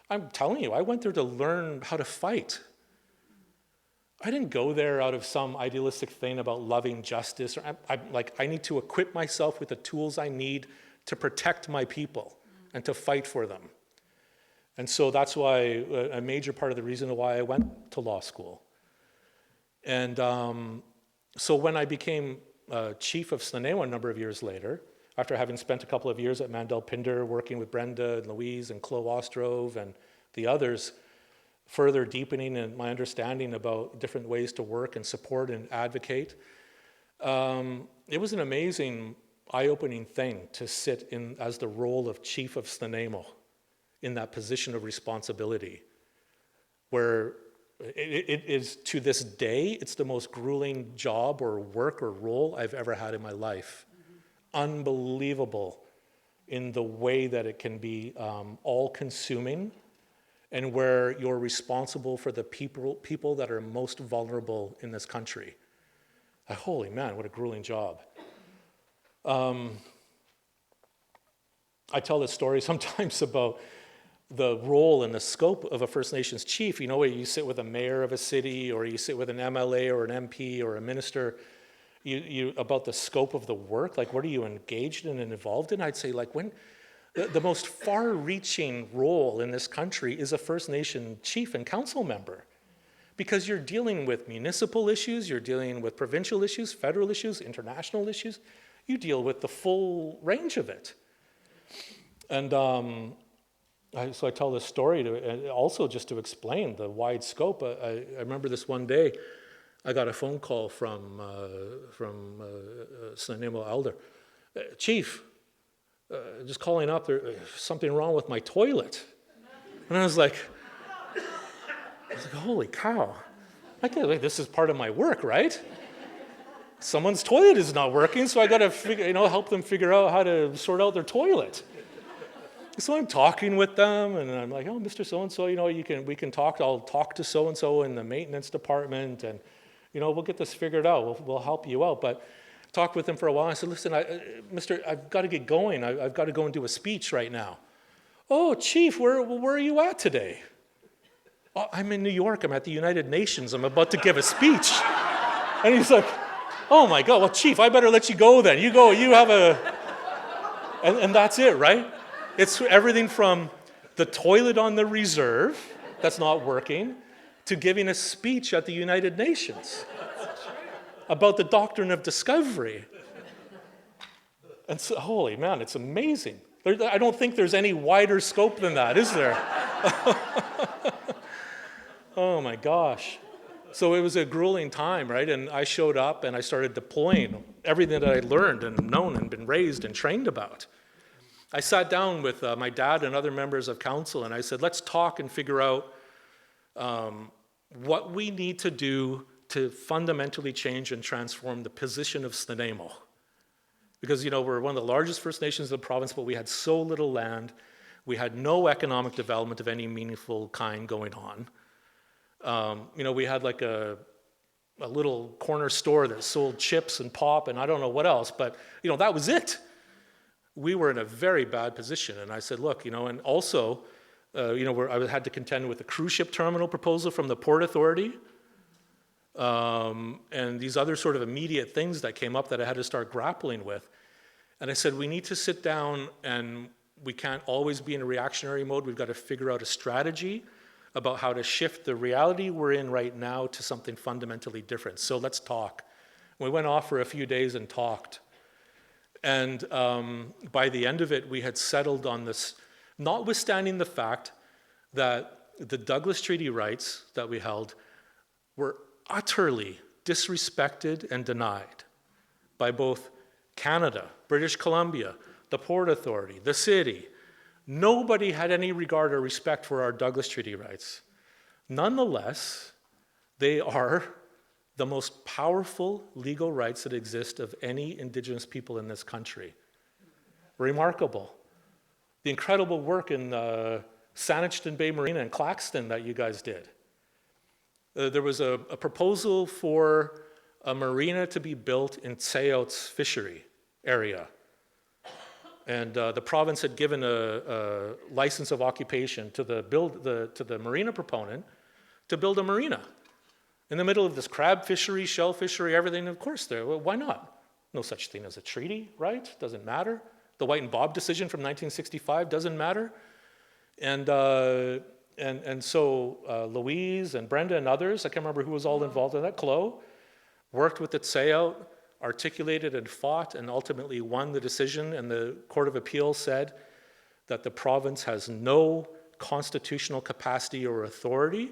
I'm telling you, I went there to learn how to fight. I didn't go there out of some idealistic thing about loving justice. Or I need to equip myself with the tools I need to protect my people and to fight for them. And so that's why a major part of the reason why I went to law school. And so when I became chief of Snuneymuxw a number of years later, after having spent a couple of years at Mandel Pinder working with Brenda and Louise and Chloe Ostrove and the others, further deepening in my understanding about different ways to work and support and advocate, it was an amazing, eye-opening thing to sit in as the role of chief of Snuneymuxw in that position of responsibility, where it is, to this day, it's the most grueling job or work or role I've ever had in my life. Unbelievable in the way that it can be all-consuming, and where you're responsible for the people that are most vulnerable in this country. Holy man, what a grueling job. I tell this story sometimes about the role and the scope of a First Nations chief. You know, where you sit with a mayor of a city, or you sit with an MLA or an MP or a minister, you about the scope of the work, like what are you engaged in and involved in? I'd say, like, when the most far-reaching role in this country is a First Nation chief and council member, because you're dealing with municipal issues, you're dealing with provincial issues, federal issues, international issues. You deal with the full range of it. And so I tell this story also just to explain the wide scope. I remember this one day, I got a phone call from Snuneymuxw elder. Chief, just calling up, there's something wrong with my toilet. And I was like, holy cow. This is part of my work, right? Someone's toilet is not working, so I got to help them figure out how to sort out their toilet. So I'm talking with them, and I'm like, oh, Mr. So-and-so, we can talk. I'll talk to so-and-so in the maintenance department, and, we'll get this figured out. We'll help you out. But talked with him for a while. I said, listen, Mister, I've got to get going. I've got to go and do a speech right now. Oh, Chief, where are you at today? Oh, I'm in New York. I'm at the United Nations. I'm about to give a speech. And he's like, oh my God, well, Chief, I better let you go then. You go, you have and that's it, right? It's everything from the toilet on the reserve that's not working to giving a speech at the United Nations about the doctrine of discovery. And so, holy man, it's amazing. I don't think there's any wider scope than that, is there? Oh my gosh. So it was a grueling time, right? And I showed up and I started deploying everything that I learned and known and been raised and trained about. I sat down with my dad and other members of council, and I said, let's talk and figure out what we need to do to fundamentally change and transform the position of Snuneymuxw. Because, we're one of the largest First Nations in the province, but we had so little land. We had no economic development of any meaningful kind going on. We had like a little corner store that sold chips and pop and I don't know what else, but, that was it. We were in a very bad position. And I said, look, and also, I had to contend with the cruise ship terminal proposal from the Port Authority, and these other sort of immediate things that came up that I had to start grappling with. And I said, we need to sit down, and we can't always be in a reactionary mode. We've got to figure out a strategy about how to shift the reality we're in right now to something fundamentally different. So let's talk. We went off for a few days and talked. And by the end of it, we had settled on this, notwithstanding the fact that the Douglas Treaty rights that we held were utterly disrespected and denied by both Canada, British Columbia, the Port Authority, the city. Nobody had any regard or respect for our Douglas Treaty rights. Nonetheless, they are the most powerful legal rights that exist of any Indigenous people in this country. Remarkable. The incredible work in Saanich Bay Marina in Claxton that you guys did. There was a proposal for a marina to be built in Tsayout's fishery area. And the province had given a license of occupation to the marina proponent to build a marina In the middle of this crab fishery, shell fishery, everything, of course, well, why not? No such thing as a treaty, right? Doesn't matter. The White and Bob decision from 1965 doesn't matter. And so Louise and Brenda and others, I can't remember who was all involved in that, Chloe, worked with the Tsayo, articulated and fought, and ultimately won the decision, and the Court of Appeal said that the province has no constitutional capacity or authority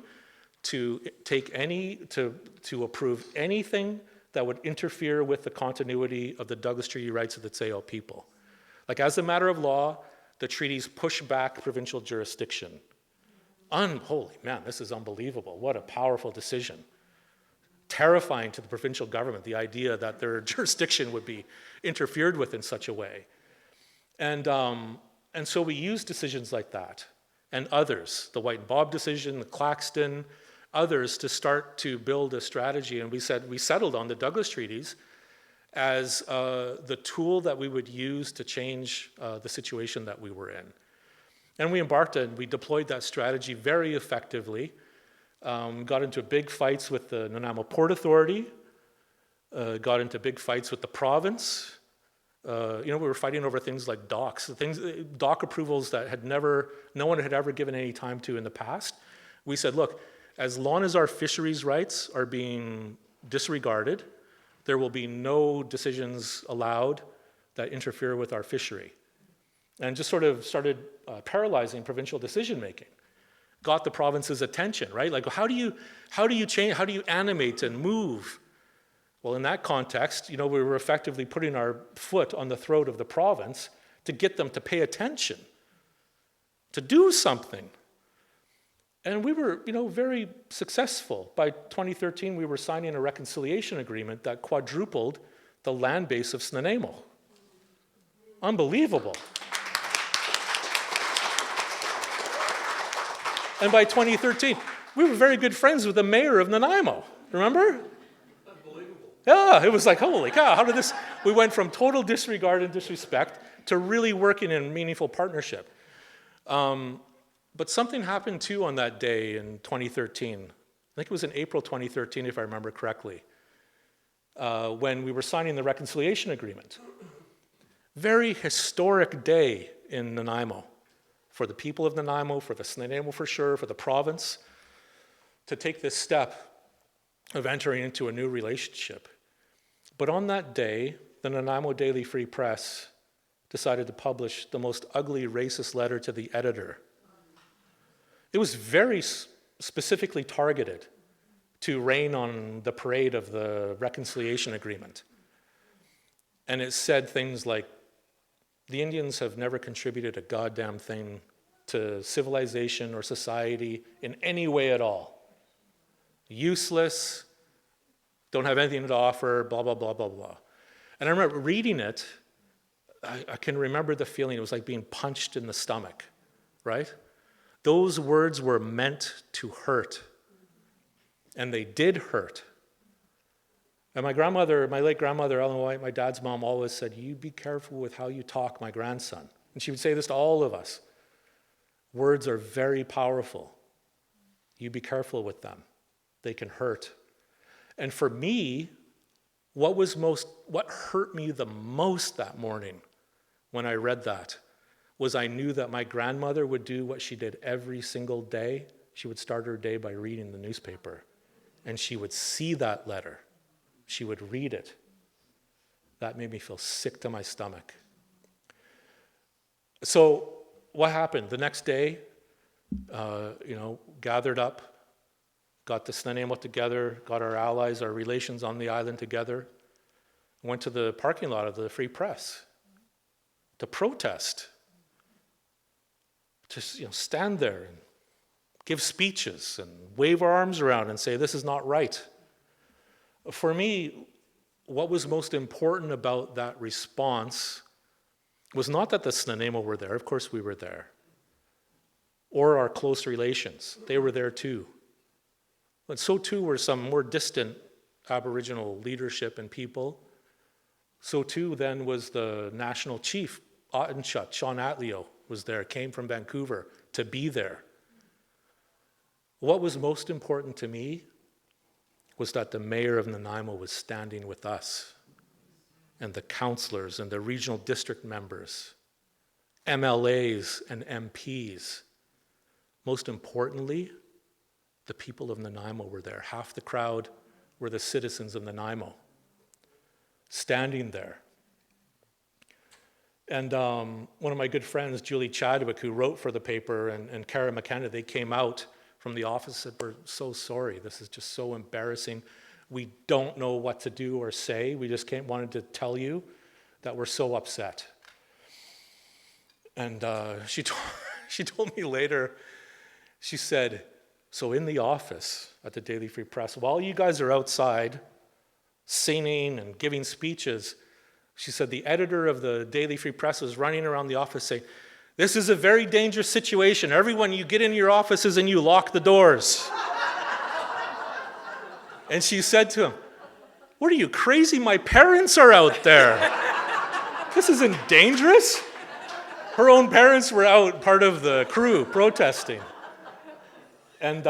to to approve anything that would interfere with the continuity of the Douglas Treaty rights of the Tsayo people. Like, as a matter of law, the treaties push back provincial jurisdiction. Holy man, this is unbelievable. What a powerful decision. Terrifying to the provincial government, the idea that their jurisdiction would be interfered with in such a way. And so we use decisions like that and others, the White and Bob decision, the Claxton, others, to start to build a strategy. And we settled on the Douglas treaties as the tool that we would use to change the situation that we were in. And we deployed that strategy very effectively. Got into big fights with the Nanaimo Port Authority, got into big fights with the province. We were fighting over things like docks, dock approvals that no one had ever given any time to in the past. We said, look, as long as our fisheries rights are being disregarded, there will be no decisions allowed that interfere with our fishery. And just sort of started paralyzing provincial decision making. Got the province's attention, right? Like, how do you change, how do you animate and move? Well, in that context, we were effectively putting our foot on the throat of the province to get them to pay attention, to do something. And we were, very successful. By 2013, we were signing a reconciliation agreement that quadrupled the land base of Snuneymuxw. Unbelievable. And by 2013, we were very good friends with the mayor of Nanaimo. Remember? Unbelievable. Yeah, it was like, holy cow, how did this... We went from total disregard and disrespect to really working in meaningful partnership. But something happened too on that day in 2013. I think it was in April 2013, if I remember correctly, when we were signing the reconciliation agreement. Very historic day in Nanaimo. For the people of Nanaimo, for the Snuneymuxw for sure, for the province, to take this step of entering into a new relationship. But on that day, the Nanaimo Daily Free Press decided to publish the most ugly racist letter to the editor. It was very specifically targeted to rain on the parade of the reconciliation agreement. And it said things like, the Indians have never contributed a goddamn thing to civilization or society in any way at all. Useless, don't have anything to offer, blah, blah, blah, blah, blah. And I remember reading it, I can remember the feeling, it was like being punched in the stomach, right? Those words were meant to hurt, and they did hurt. And my late grandmother, Ellen White, my dad's mom, always said, you be careful with how you talk, my grandson. And she would say this to all of us. Words are very powerful. You be careful with them. They can hurt. And for me, what hurt me the most that morning when I read that was I knew that my grandmother would do what she did every single day. She would start her day by reading the newspaper, and she would see that letter. She would read it. That made me feel sick to my stomach. So what happened? The next day, gathered up, got the Snuneymuxw together, got our allies, our relations on the island together, went to the parking lot of the Free Press to protest, to stand there and give speeches and wave our arms around and say, this is not right. For me, what was most important about that response was not that the Snuneymuxw were there, of course we were there, or our close relations. They were there too. But so too were some more distant Aboriginal leadership and people. So too then was the national chief, Ottenshut, Sean Atleo was there, came from Vancouver to be there. What was most important to me was that the mayor of Nanaimo was standing with us, and the councillors and the regional district members, MLAs and MPs. Most importantly, the people of Nanaimo were there. Half the crowd were the citizens of Nanaimo, standing there. And one of my good friends, Julie Chadwick, who wrote for the paper, and Cara McKenna, they came out from the office and said, "We're so sorry. This is just so embarrassing. We don't know what to do or say. We just wanted to tell you that we're so upset." And she told me later, she said, "So in the office at the Daily Free Press, while you guys are outside singing and giving speeches," she said, "the editor of the Daily Free Press was running around the office saying, 'This is a very dangerous situation. Everyone, you get in your offices and you lock the doors.'" And she said to him, "What are you, crazy? My parents are out there. This isn't dangerous." Her own parents were out, part of the crew, protesting. And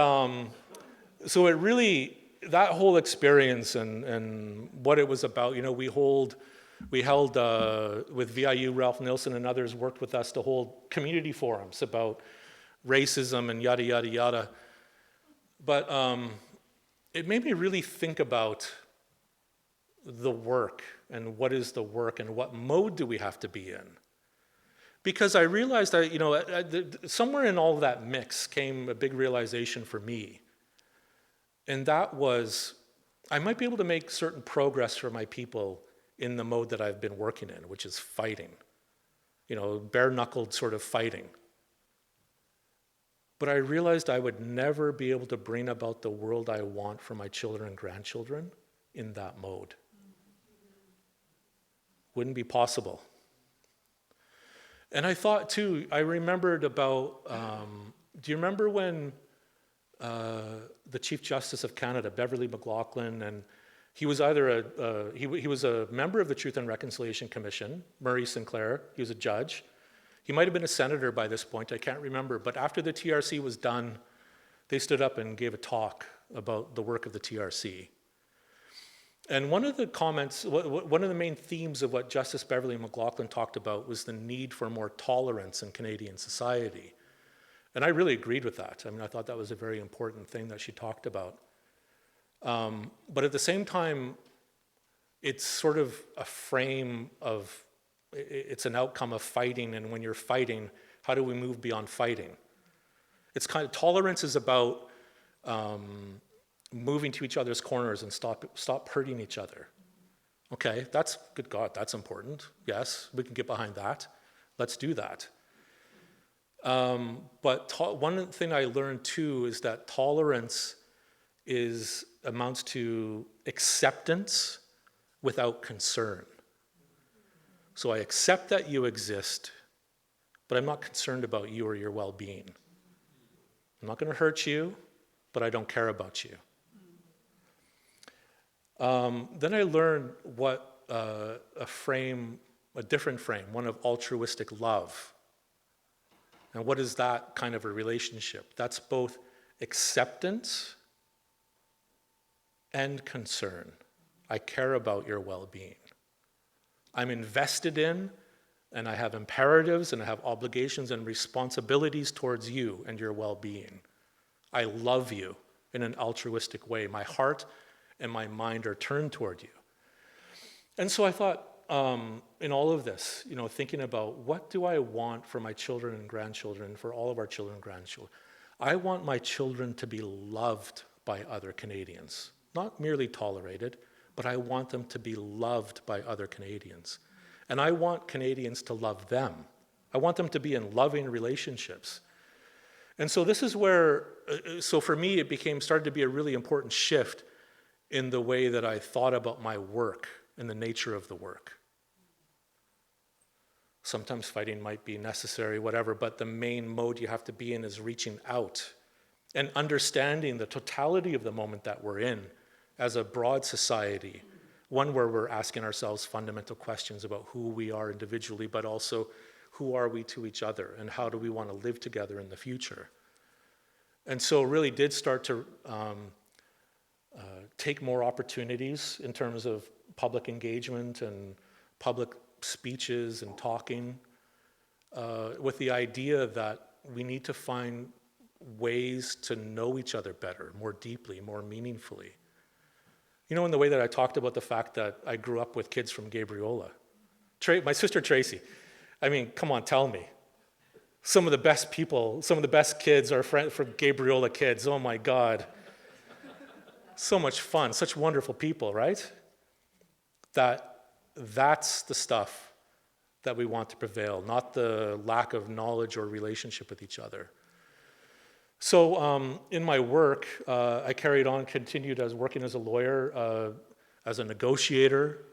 so it really, that whole experience and what it was about, we held with VIU, Ralph Nilsson and others worked with us to hold community forums about racism and yada, yada, yada. But it made me really think about the work and what is the work and what mode do we have to be in. Because I realized that, somewhere in all of that mix came a big realization for me. And that was, I might be able to make certain progress for my people in the mode that I've been working in, which is fighting. Bare-knuckled sort of fighting. But I realized I would never be able to bring about the world I want for my children and grandchildren in that mode. Wouldn't be possible. And I thought too, I remembered about, do you remember when the Chief Justice of Canada, Beverly McLaughlin, and he was either he was a member of the Truth and Reconciliation Commission, Murray Sinclair, he was a judge. He might have been a senator by this point, I can't remember, but after the TRC was done, they stood up and gave a talk about the work of the TRC. And one of the comments, one of the main themes of what Justice Beverly McLaughlin talked about was the need for more tolerance in Canadian society. And I really agreed with that. I thought that was a very important thing that she talked about. But at the same time, it's sort of a frame of, it's an outcome of fighting, and when you're fighting, how do we move beyond fighting? It's kind of, tolerance is about moving to each other's corners and stop hurting each other. Okay, that's, good God, that's important. Yes, we can get behind that. Let's do that. But one thing I learned too is that tolerance amounts to acceptance without concern. So I accept that you exist, but I'm not concerned about you or your well-being. I'm not going to hurt you, but I don't care about you. Then I learned what a different frame, one of altruistic love. And what is that kind of a relationship? That's both acceptance and concern. I care about your well-being. I'm invested in, and I have imperatives, and I have obligations and responsibilities towards you and your well-being. I love you in an altruistic way. My heart and my mind are turned toward you. And so I thought, in all of this, thinking about what do I want for my children and grandchildren, for all of our children and grandchildren. I want my children to be loved by other Canadians, not merely tolerated, but I want them to be loved by other Canadians. And I want Canadians to love them. I want them to be in loving relationships. And so this is where, so for me, it started to be a really important shift in the way that I thought about my work and the nature of the work. Sometimes fighting might be necessary, whatever, but the main mode you have to be in is reaching out and understanding the totality of the moment that we're in as a broad society, one where we're asking ourselves fundamental questions about who we are individually, but also who are we to each other and how do we want to live together in the future. And so it really did start to take more opportunities in terms of public engagement and public speeches and talking, with the idea that we need to find ways to know each other better, more deeply, more meaningfully. You know, in the way that I talked about the fact that I grew up with kids from Gabriola. My sister Tracy, I mean, come on, tell me. Some of the best people, some of the best kids are from Gabriola kids. Oh my God. So much fun, such wonderful people, right? That's the stuff that we want to prevail, not the lack of knowledge or relationship with each other. So in my work, I continued as working as a lawyer, as a negotiator,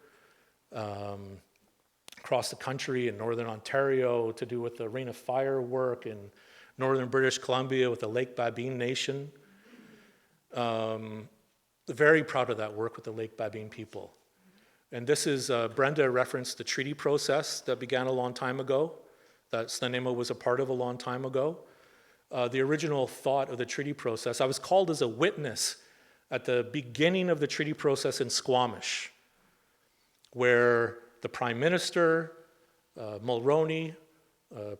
across the country in Northern Ontario to do with the Ring of Fire work, in Northern British Columbia with the Lake Babine Nation. Very proud of that work with the Lake Babine people. And this is, Brenda referenced the treaty process that began a long time ago, that Snuneymuxw was a part of a long time ago. The original thought of the treaty process, I was called as a witness at the beginning of the treaty process in Squamish, where the Prime Minister, Mulroney,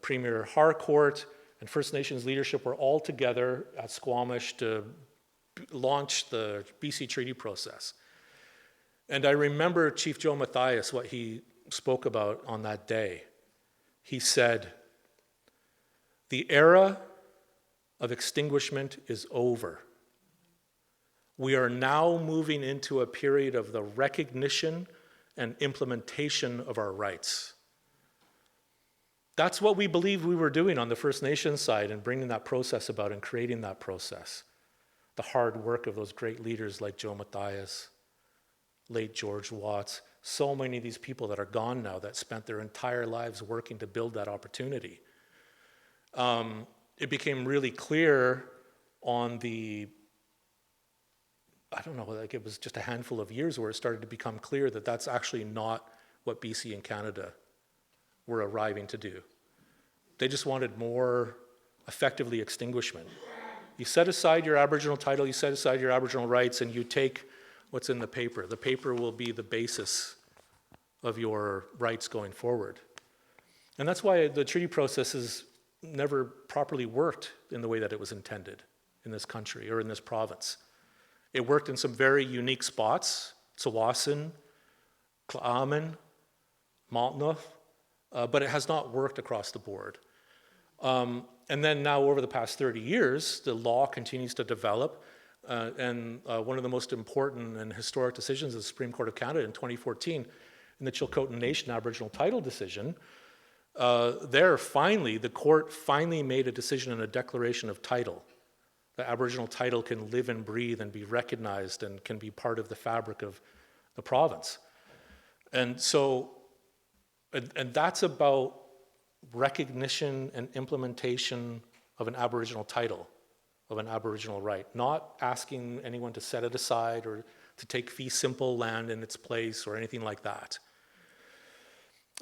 Premier Harcourt, and First Nations leadership were all together at Squamish to launch the BC treaty process. And I remember Chief Joe Mathias, what he spoke about on that day. He said, "The era of extinguishment is over. We are now moving into a period of the recognition and implementation of our rights." That's what we believed we were doing on the First Nations side and bringing that process about and creating that process. The hard work of those great leaders like Joe Mathias, late George Watts, so many of these people that are gone now that spent their entire lives working to build that opportunity. It became really clear on the, I don't know, like it was just a handful of years where it started to become clear that that's actually not what BC and Canada were arriving to do. They just wanted more effectively extinguishment. You set aside your Aboriginal title, you set aside your Aboriginal rights, and you take what's in the paper. The paper will be the basis of your rights going forward. And that's why the treaty process has never properly worked in the way that it was intended in this country or in this province. It worked in some very unique spots, Tsawwassen, Kla'amin, Maltnoth, but it has not worked across the board. And then now over the past 30 years, the law continues to develop, and one of the most important and historic decisions of the Supreme Court of Canada in 2014 in the Chilcotin Nation Aboriginal title decision, the court finally made a decision and a declaration of title. The Aboriginal title can live and breathe and be recognized and can be part of the fabric of the province. And so, and that's about recognition and implementation of an Aboriginal title, of an Aboriginal right, not asking anyone to set it aside or to take fee simple land in its place or anything like that.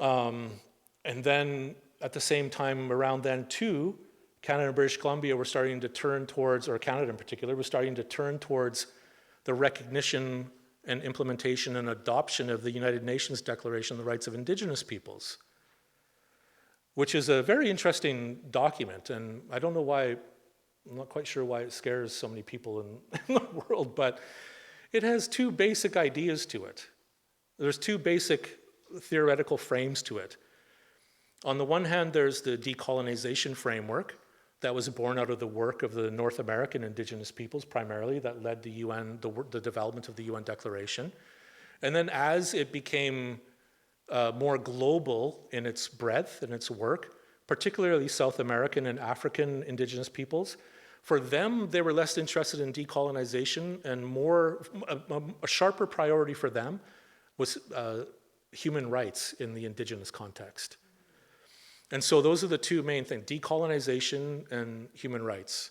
And then at the same time around then too, Canada and British Columbia were starting to turn towards, or Canada in particular, was starting to turn towards the recognition and implementation and adoption of the United Nations Declaration on the Rights of Indigenous Peoples, which is a very interesting document. And I don't know why, I'm not quite sure why it scares so many people in the world, but it has two basic ideas to it. There's two basic theoretical frames to it. On the one hand, there's the decolonization framework that was born out of the work of the North American Indigenous peoples primarily that led the UN, the development of the UN Declaration. And then as it became more global in its breadth and its work, particularly South American and African Indigenous peoples, for them, they were less interested in decolonization, and a sharper priority for them was human rights in the Indigenous context. And so those are the two main things, decolonization and human rights.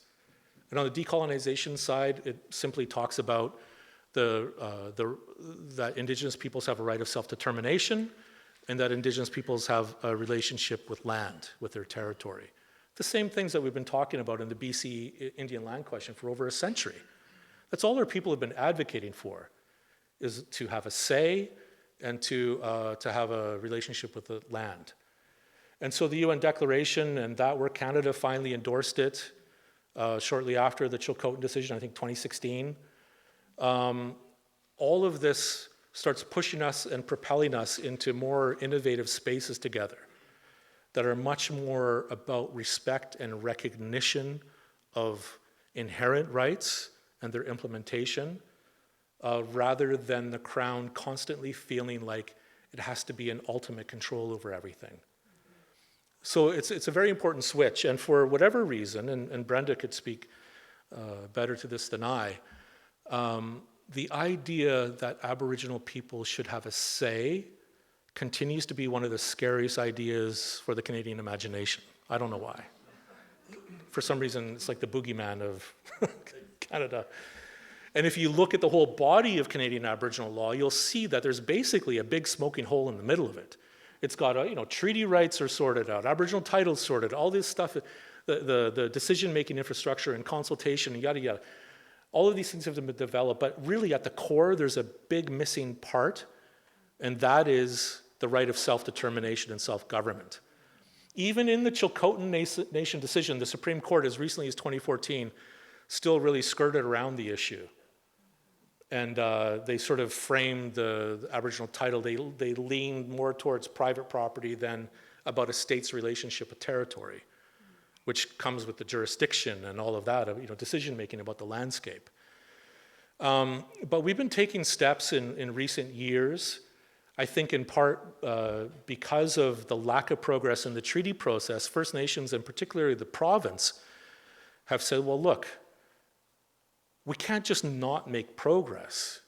And on the decolonization side, it simply talks about that Indigenous peoples have a right of self-determination and that Indigenous peoples have a relationship with land, with their territory. The same things that we've been talking about in the BC Indian land question for over a century. That's all our people have been advocating for, is to have a say and to have a relationship with the land. And so the UN Declaration and that where Canada finally endorsed it shortly after the Chilcotin decision, I think 2016, all of this starts pushing us and propelling us into more innovative spaces together that are much more about respect and recognition of inherent rights and their implementation, rather than the Crown constantly feeling like it has to be in ultimate control over everything. So it's a very important switch, and for whatever reason, and Brenda could speak better to this than I, the idea that Aboriginal people should have a say continues to be one of the scariest ideas for the Canadian imagination. I don't know why. For some reason, it's like the boogeyman of Canada. And if you look at the whole body of Canadian Aboriginal law, you'll see that there's basically a big smoking hole in the middle of it. It's got, treaty rights are sorted out, Aboriginal titles sorted, all this stuff, the decision-making infrastructure and consultation, yada, yada. All of these things have been developed, but really at the core, there's a big missing part, and that is the right of self-determination and self-government. Even in the Chilcotin Nation decision, the Supreme Court, as recently as 2014, still really skirted around the issue. And they sort of framed the Aboriginal title, they leaned more towards private property than about a state's relationship with territory, which comes with the jurisdiction and all of that, decision-making about the landscape. But we've been taking steps in recent years, I think in part because of the lack of progress in the treaty process. First Nations, and particularly the province, have said, well, look, we can't just not make progress.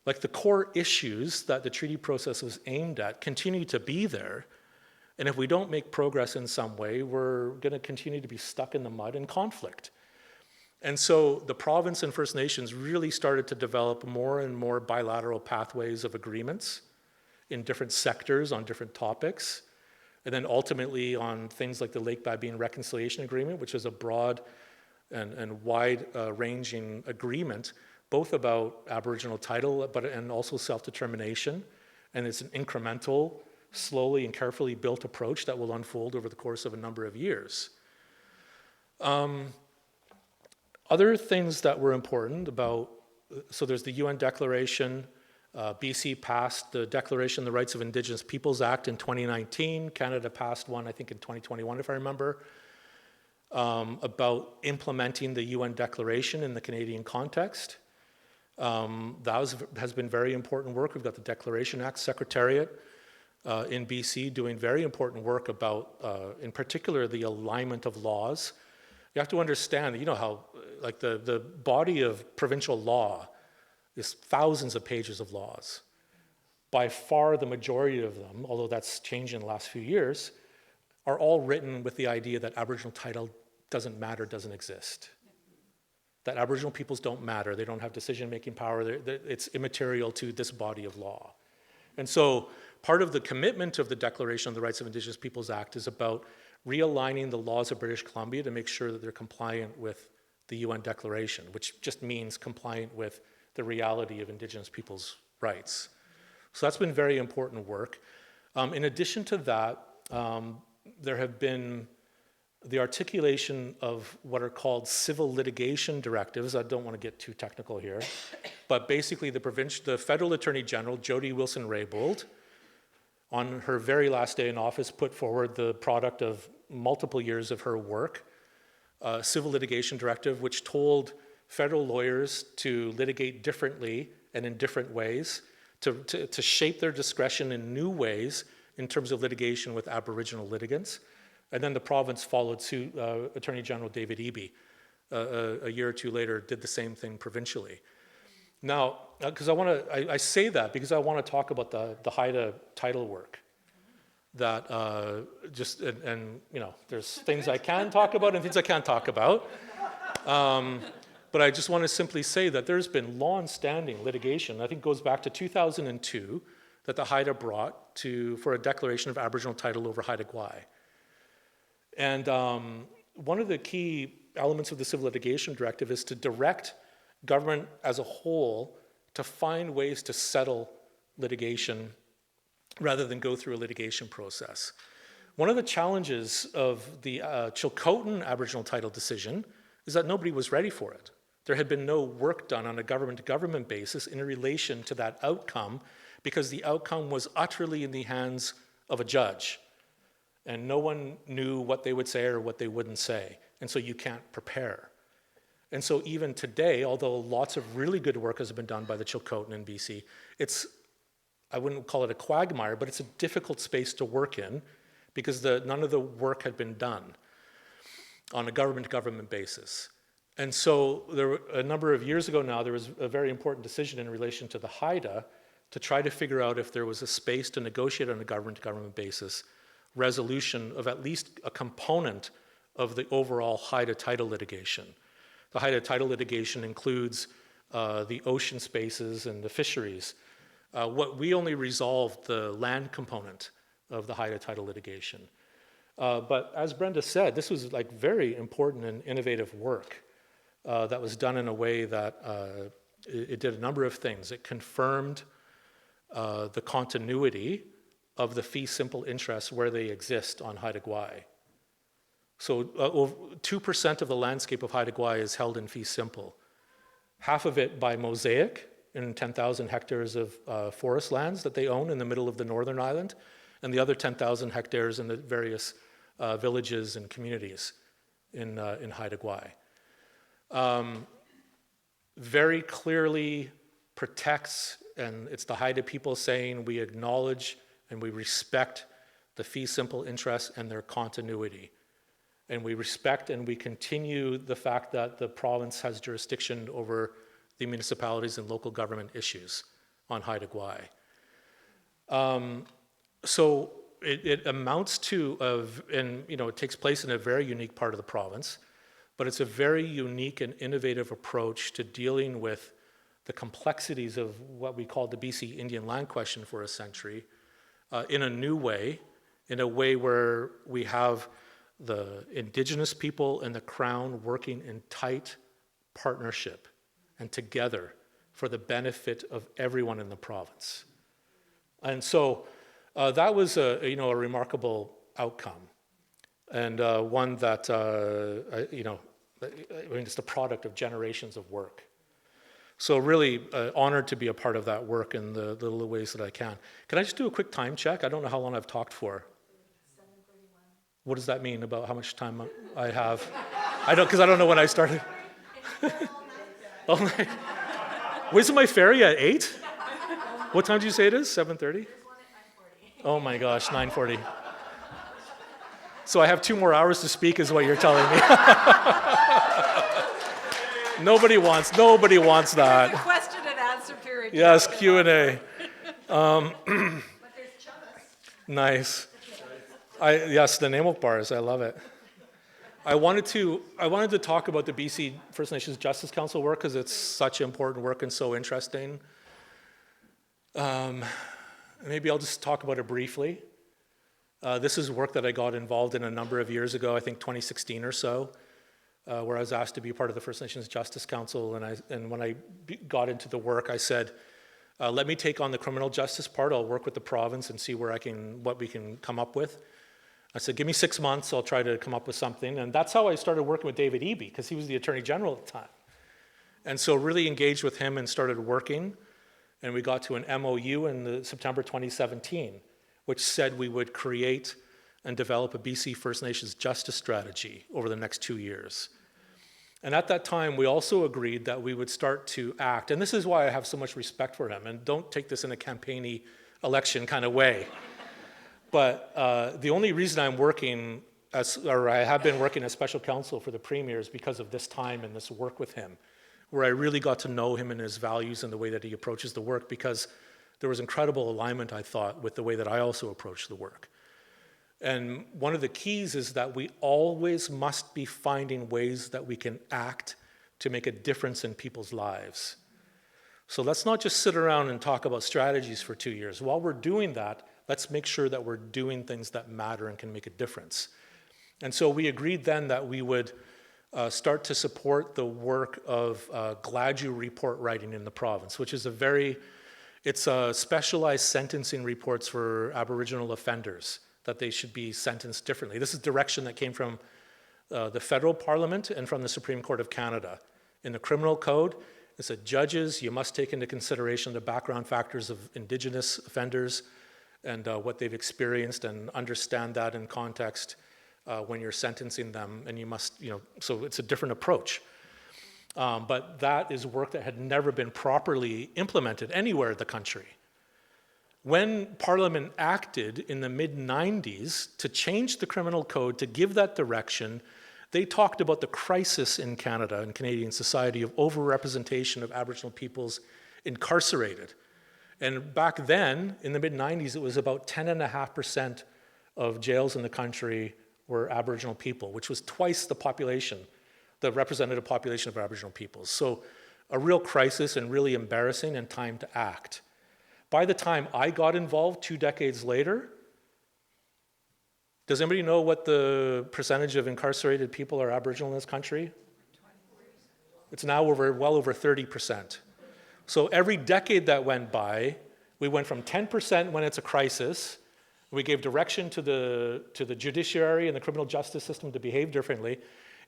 Like the core issues that the treaty process was aimed at continue to be there. And if we don't make progress in some way, we're going to continue to be stuck in the mud in conflict. And so the province and First Nations really started to develop more and more bilateral pathways of agreements in different sectors on different topics. And then ultimately on things like the Lake Babine Reconciliation Agreement, which is a broad and wide-ranging agreement, both about Aboriginal title and also self-determination. And it's an incremental, slowly and carefully built approach that will unfold over the course of a number of years. Other things that were important about, so there's the UN Declaration. BC passed the Declaration on the Rights of Indigenous Peoples Act in 2019. Canada passed one, I think, in 2021, if I remember, about implementing the UN Declaration in the Canadian context. That has been very important work. We've got the Declaration Act Secretariat in BC doing very important work about, in particular, the alignment of laws. You have to understand, how like the body of provincial law is thousands of pages of laws. By far the majority of them, although that's changed in the last few years, are all written with the idea that Aboriginal title doesn't matter, doesn't exist. That Aboriginal peoples don't matter, they don't have decision-making power, it's immaterial to this body of law. And so part of the commitment of the Declaration on the Rights of Indigenous Peoples Act is about realigning the laws of British Columbia to make sure that they're compliant with the UN Declaration, which just means compliant with the reality of Indigenous peoples' rights. So that's been very important work. In addition to that, there have been the articulation of what are called civil litigation directives. I don't want to get too technical here, but basically the federal attorney general, Jody Wilson-Raybould, on her very last day in office, put forward the product of multiple years of her work, a civil litigation directive, which told federal lawyers to litigate differently and in different ways, to shape their discretion in new ways in terms of litigation with Aboriginal litigants. And then the province followed suit. Attorney General David Eby, a year or two later, did the same thing provincially. Now, because I say that because I want to talk about the Haida title work. That there's things I can talk about and things I can't talk about. But I just want to simply say that there's been long-standing litigation. I think it goes back to 2002 that the Haida brought for a declaration of Aboriginal title over Haida Gwaii. And one of the key elements of the civil litigation directive is to direct government as a whole to find ways to settle litigation rather than go through a litigation process. One of the challenges of the Chilcotin Aboriginal title decision is that nobody was ready for it. There had been no work done on a government-to-government basis in relation to that outcome because the outcome was utterly in the hands of a judge. And no one knew what they would say or what they wouldn't say. And so you can't prepare. And so even today, although lots of really good work has been done by the Chilcotin in BC, I wouldn't call it a quagmire, but it's a difficult space to work in because none of the work had been done on a government-to-government basis. And so a number of years ago now, there was a very important decision in relation to the Haida to try to figure out if there was a space to negotiate on a government-to-government basis resolution of at least a component of the overall Haida title litigation. The Haida title litigation includes the ocean spaces and the fisheries. We only resolved the land component of the Haida title litigation. But as Brenda said, this was like very important and innovative work that was done in a way that it did a number of things. It confirmed the continuity of the fee simple interests where they exist on Haida Gwaii. So 2% of the landscape of Haida Gwaii is held in fee simple. Half of it by Mosaic in 10,000 hectares of forest lands that they own in the middle of the Northern Island, and the other 10,000 hectares in the various villages and communities in Haida Gwaii. Very clearly protects, and it's the Haida people saying we acknowledge and we respect the fee simple interests and their continuity. And we respect and we continue the fact that the province has jurisdiction over the municipalities and local government issues on Haida Gwaii. So it amounts to, and it takes place in a very unique part of the province, but it's a very unique and innovative approach to dealing with the complexities of what we called the BC Indian land question for a century in a new way, in a way where we have the Indigenous people and the Crown working in tight partnership and together for the benefit of everyone in the province. And so that was a remarkable outcome, and one that it's the product of generations of work. So really honored to be a part of that work in the little ways that I can. Can I just do a quick time check? I don't know how long I've talked for. 7:31. What does that mean about how much time I have? Because I don't know when I started. All night. Wasn't my ferry at 8? What time did you say it is? 7:30? Oh my gosh, 9:40. So I have 2 more hours to speak is what you're telling me. Nobody wants that. There's a question and answer period. Yes, Q&A. Nice. Yes, the Nanaimo bars, I love it. I wanted to talk about the BC First Nations Justice Council work because it's such important work and so interesting. Maybe I'll just talk about it briefly. This is work that I got involved in a number of years ago, I think 2016 or so, where I was asked to be part of the First Nations Justice Council. And when I got into the work, I said, let me take on the criminal justice part. I'll work with the province and see what we can come up with. I said, give me 6 months, I'll try to come up with something. And that's how I started working with David Eby, because he was the Attorney General at the time. And so really engaged with him and started working. And we got to an MOU in September 2017, which said we would create and develop a BC First Nations justice strategy over the next 2 years. And at that time, we also agreed that we would start to act. And this is why I have so much respect for him. And don't take this in a campaigny election kind of way. But the only reason I'm working, I have been working as Special Counsel for the Premier is because of this time and this work with him, where I really got to know him and his values and the way that he approaches the work, because there was incredible alignment, I thought, with the way that I also approach the work. And one of the keys is that we always must be finding ways that we can act to make a difference in people's lives. So let's not just sit around and talk about strategies for 2 years. While we're doing that, let's make sure that we're doing things that matter and can make a difference. And so we agreed then that we would start to support the work of Glad You report writing in the province, which is it's specialized sentencing reports for Aboriginal offenders, that they should be sentenced differently. This is direction that came from the federal parliament and from the Supreme Court of Canada. In the criminal code, it said, judges, you must take into consideration the background factors of Indigenous offenders and what they've experienced, and understand that in context when you're sentencing them, and you must, so it's a different approach. But that is work that had never been properly implemented anywhere in the country. When Parliament acted in the mid-90s to change the criminal code, to give that direction, they talked about the crisis in Canada and Canadian society of overrepresentation of Aboriginal peoples incarcerated. And back then, in the mid-90s, it was about 10.5% of jails in the country were Aboriginal people, which was twice the population, the representative population of Aboriginal peoples. So a real crisis, and really embarrassing, and time to act. By the time I got involved 2 decades later, does anybody know what the percentage of incarcerated people are Aboriginal in this country? It's now well over 30%. So every decade that went by, we went from 10% when it's a crisis. We gave direction to the judiciary and the criminal justice system to behave differently.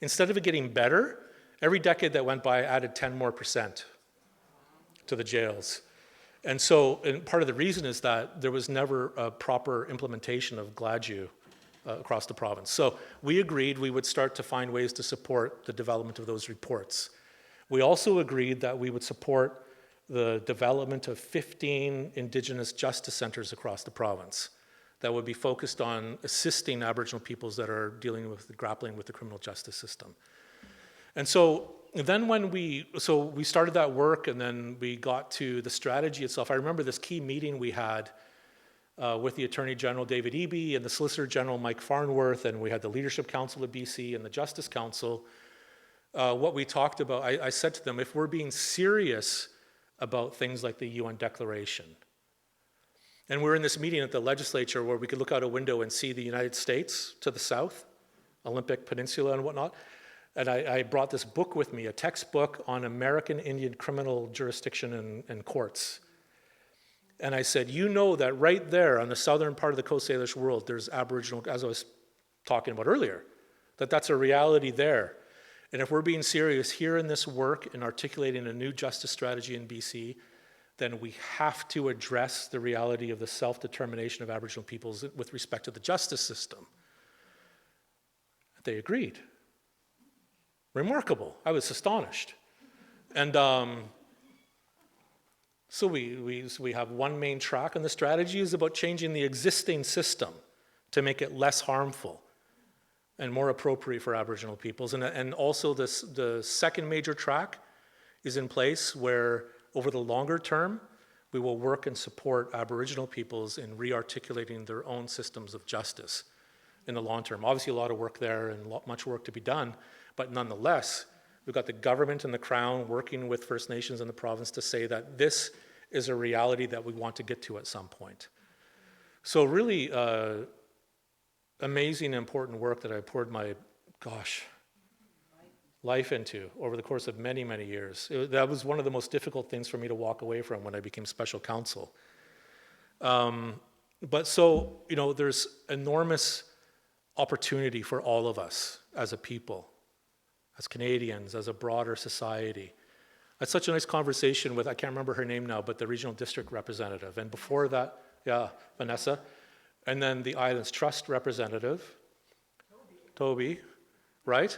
Instead of it getting better, every decade that went by added 10% more to the jails. And part of the reason is that there was never a proper implementation of Glad You across the province. So we agreed we would start to find ways to support the development of those reports. We also agreed that we would support the development of 15 Indigenous justice centers across the province that would be focused on assisting Aboriginal peoples that are grappling with the criminal justice system. And so then we started that work, and then we got to the strategy itself. I remember this key meeting we had with the Attorney General David Eby and the Solicitor General Mike Farnworth, and we had the Leadership Council of BC and the Justice Council. What we talked about, I said to them, if we're being serious about things like the UN Declaration, and we're in this meeting at the legislature where we could look out a window and see the United States to the south, Olympic Peninsula and whatnot, and I brought this book with me, a textbook on American Indian criminal jurisdiction and courts. And I said, you know that right there on the southern part of the Coast Salish world, there's Aboriginal, as I was talking about earlier, that's a reality there. And if we're being serious here in this work in articulating a new justice strategy in BC, then we have to address the reality of the self-determination of Aboriginal peoples with respect to the justice system. They agreed. Remarkable. I was astonished. And so we have one main track, and the strategy is about changing the existing system to make it less harmful and more appropriate for Aboriginal peoples. And also the second major track is in place where over the longer term, we will work and support Aboriginal peoples in re-articulating their own systems of justice in the long term. Obviously a lot of work there and much work to be done, but nonetheless, we've got the government and the Crown working with First Nations in the province to say that this is a reality that we want to get to at some point. So really, amazing, important work that I poured my, life into over the course of many, many years. That was one of the most difficult things for me to walk away from when I became special counsel. But so, there's enormous opportunity for all of us as a people, as Canadians, as a broader society. I had such a nice conversation with, I can't remember her name now, but the regional district representative. And before that, Vanessa. And then the Islands Trust representative, Toby, right?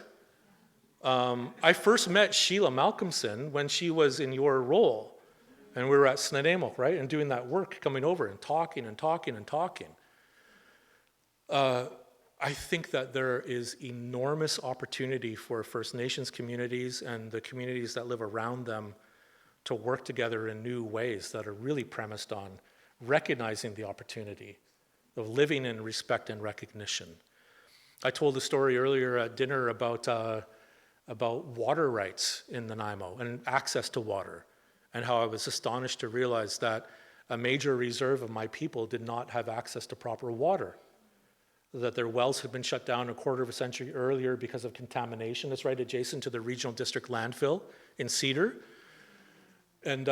I first met Sheila Malcolmson when she was in your role. And we were at Snuneymuxw, right? And doing that work, coming over and talking and talking and talking. I think that there is enormous opportunity for First Nations communities and the communities that live around them to work together in new ways that are really premised on recognizing the opportunity of living in respect and recognition. I told a story earlier at dinner about water rights in Nanaimo and access to water, and how I was astonished to realize that a major reserve of my people did not have access to proper water. that their wells had been shut down a quarter of a century earlier because of contamination. It's right adjacent to the regional district landfill in Cedar. And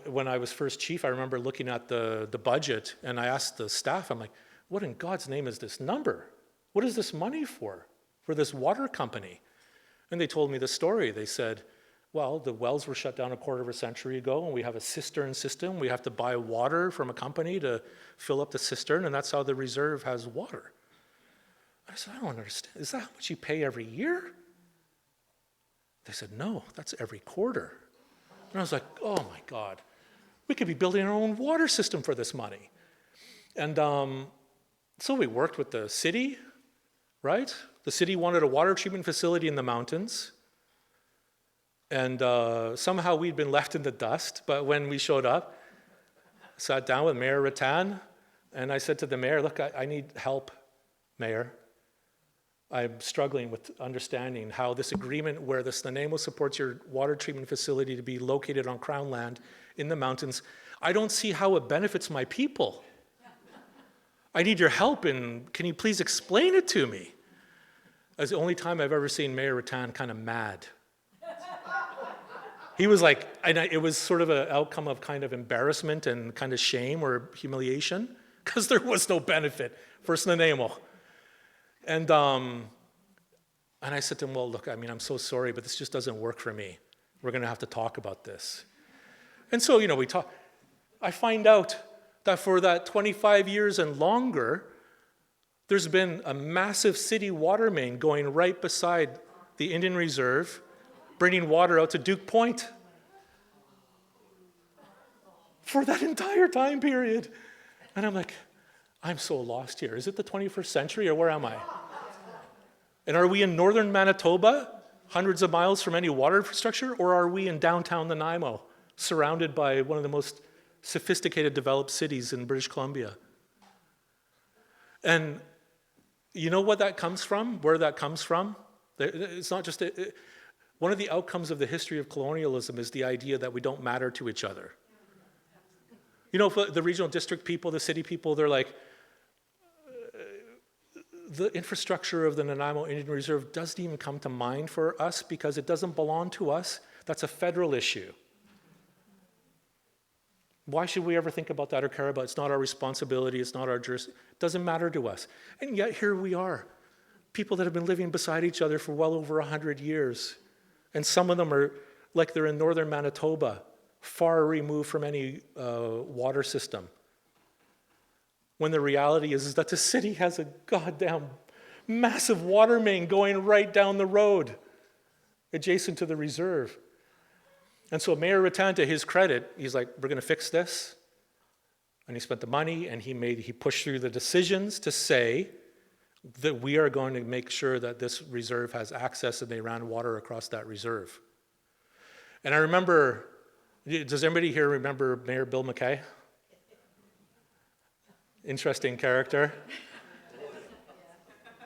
when I was first chief, I remember looking at the budget, and I asked the staff, I'm like, what in God's name is this number? What is this money for this water company? And they told me the story. They said, well, the wells were shut down a quarter of a century ago, and we have a cistern system. We have to buy water from a company to fill up the cistern, and that's how the reserve has water. I said, I don't understand. Is that how much you pay every year? They said, no, that's every quarter. And I was like, oh my God, we could be building our own water system for this money. And so we worked with the city, right? The city wanted a water treatment facility in the mountains. And somehow we'd been left in the dust. But when we showed up, sat down with Mayor Rattan, and I said to the mayor, look, I need help, Mayor. I'm struggling with understanding how this agreement where the Nanaimo supports your water treatment facility to be located on Crown land in the mountains, I don't see how it benefits my people. I need your help, and can you please explain it to me? That's the only time I've ever seen Mayor Rattan kind of mad. He was like, it was sort of an outcome of kind of embarrassment and kind of shame or humiliation, because there was no benefit for Nanaimo. And I said to him, well, look, I mean, I'm so sorry, but this just doesn't work for me. We're going to have to talk about this. And so, we talk. I find out that for that 25 years and longer, there's been a massive city water main going right beside the Indian Reserve, bringing water out to Duke Point for that entire time period. And I'm like, I'm so lost here. Is it the 21st century, or where am I? And are we in northern Manitoba, hundreds of miles from any water infrastructure, or are we in downtown Nanaimo, surrounded by one of the most sophisticated developed cities in British Columbia? And you know what that comes from, where that comes from? It's not just, one of the outcomes of the history of colonialism is the idea that we don't matter to each other. For the regional district people, the city people, they're like, the infrastructure of the Nanaimo Indian Reserve doesn't even come to mind for us because it doesn't belong to us. That's a federal issue. Why should we ever think about that or care about it? It's not our responsibility. It's not our jurisdiction. It doesn't matter to us. And yet here we are, people that have been living beside each other for well over 100 years. And some of them are like they're in northern Manitoba, far removed from any water system. When the reality is that the city has a goddamn massive water main going right down the road, adjacent to the reserve. And so Mayor Rattan, to his credit, he's like, we're going to fix this. And he spent the money, and he pushed through the decisions to say that we are going to make sure that this reserve has access, and they ran water across that reserve. And I remember, does anybody here remember Mayor Bill McKay? Interesting character.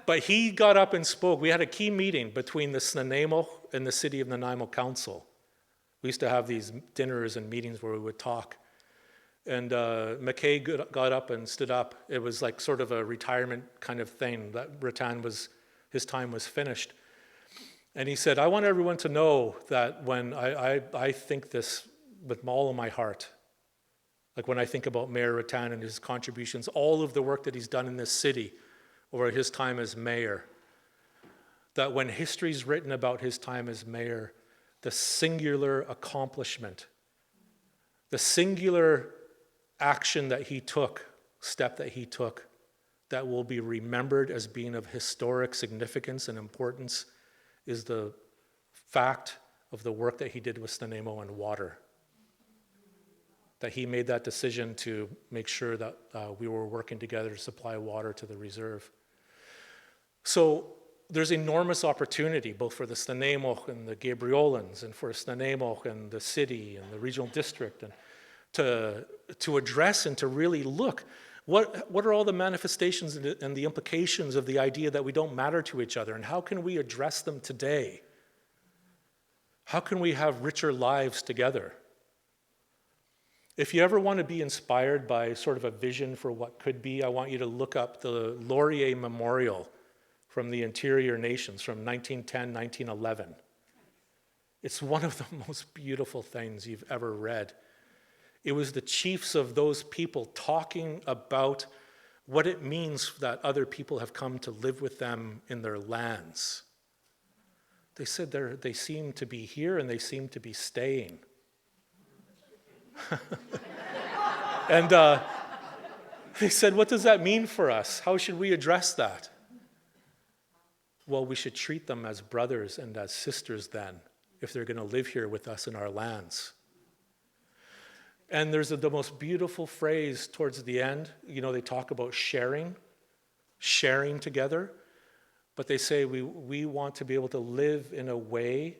But he got up and spoke. We had a key meeting between the Snuneymuxw and the City of Nanaimo Council. We used to have these dinners and meetings where we would talk. And McKay got up and stood up. It was like sort of a retirement kind of thing. That Rattan his time was finished. And he said, I want everyone to know that when I think this with all of my heart, like when I think about Mayor Rattan and his contributions, all of the work that he's done in this city over his time as mayor, that when history's written about his time as mayor, the singular accomplishment, the singular action that he took, step that he took, that will be remembered as being of historic significance and importance is the fact of the work that he did with Nanaimo and water. That he made that decision to make sure that we were working together to supply water to the reserve. So there's enormous opportunity both for the Snuneymuxw and the Gabriolans and for Snuneymuxw and the city and the regional district and to address and to really look what are all the manifestations and the implications of the idea that we don't matter to each other, and how can we address them today? How can we have richer lives together? If you ever want to be inspired by sort of a vision for what could be, I want you to look up the Laurier Memorial from the Interior Nations from 1910, 1911. It's one of the most beautiful things you've ever read. It was the chiefs of those people talking about what it means that other people have come to live with them in their lands. They said they seem to be here and they seem to be staying. And they said, what does that mean for us? How should we address that? Well, we should treat them as brothers and as sisters then, if they're going to live here with us in our lands. And there's the most beautiful phrase towards the end. You know, they talk about sharing together. But they say we want to be able to live in a way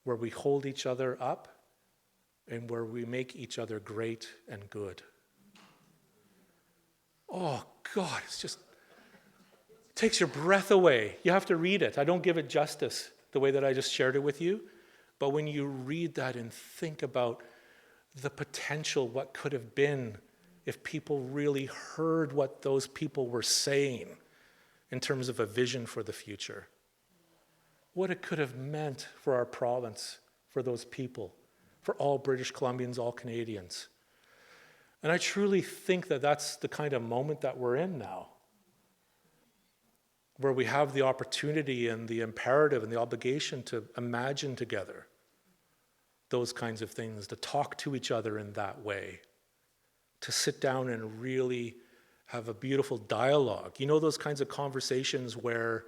where we hold each other up and where we make each other great and good. Oh, God, it's just, it takes your breath away. You have to read it. I don't give it justice the way that I just shared it with you. But when you read that and think about the potential, what could have been if people really heard what those people were saying in terms of a vision for the future, what it could have meant for our province, for those people, for all British Columbians, all Canadians. And I truly think that that's the kind of moment that we're in now, where we have the opportunity and the imperative and the obligation to imagine together those kinds of things, to talk to each other in that way, to sit down and really have a beautiful dialogue. You know, those kinds of conversations where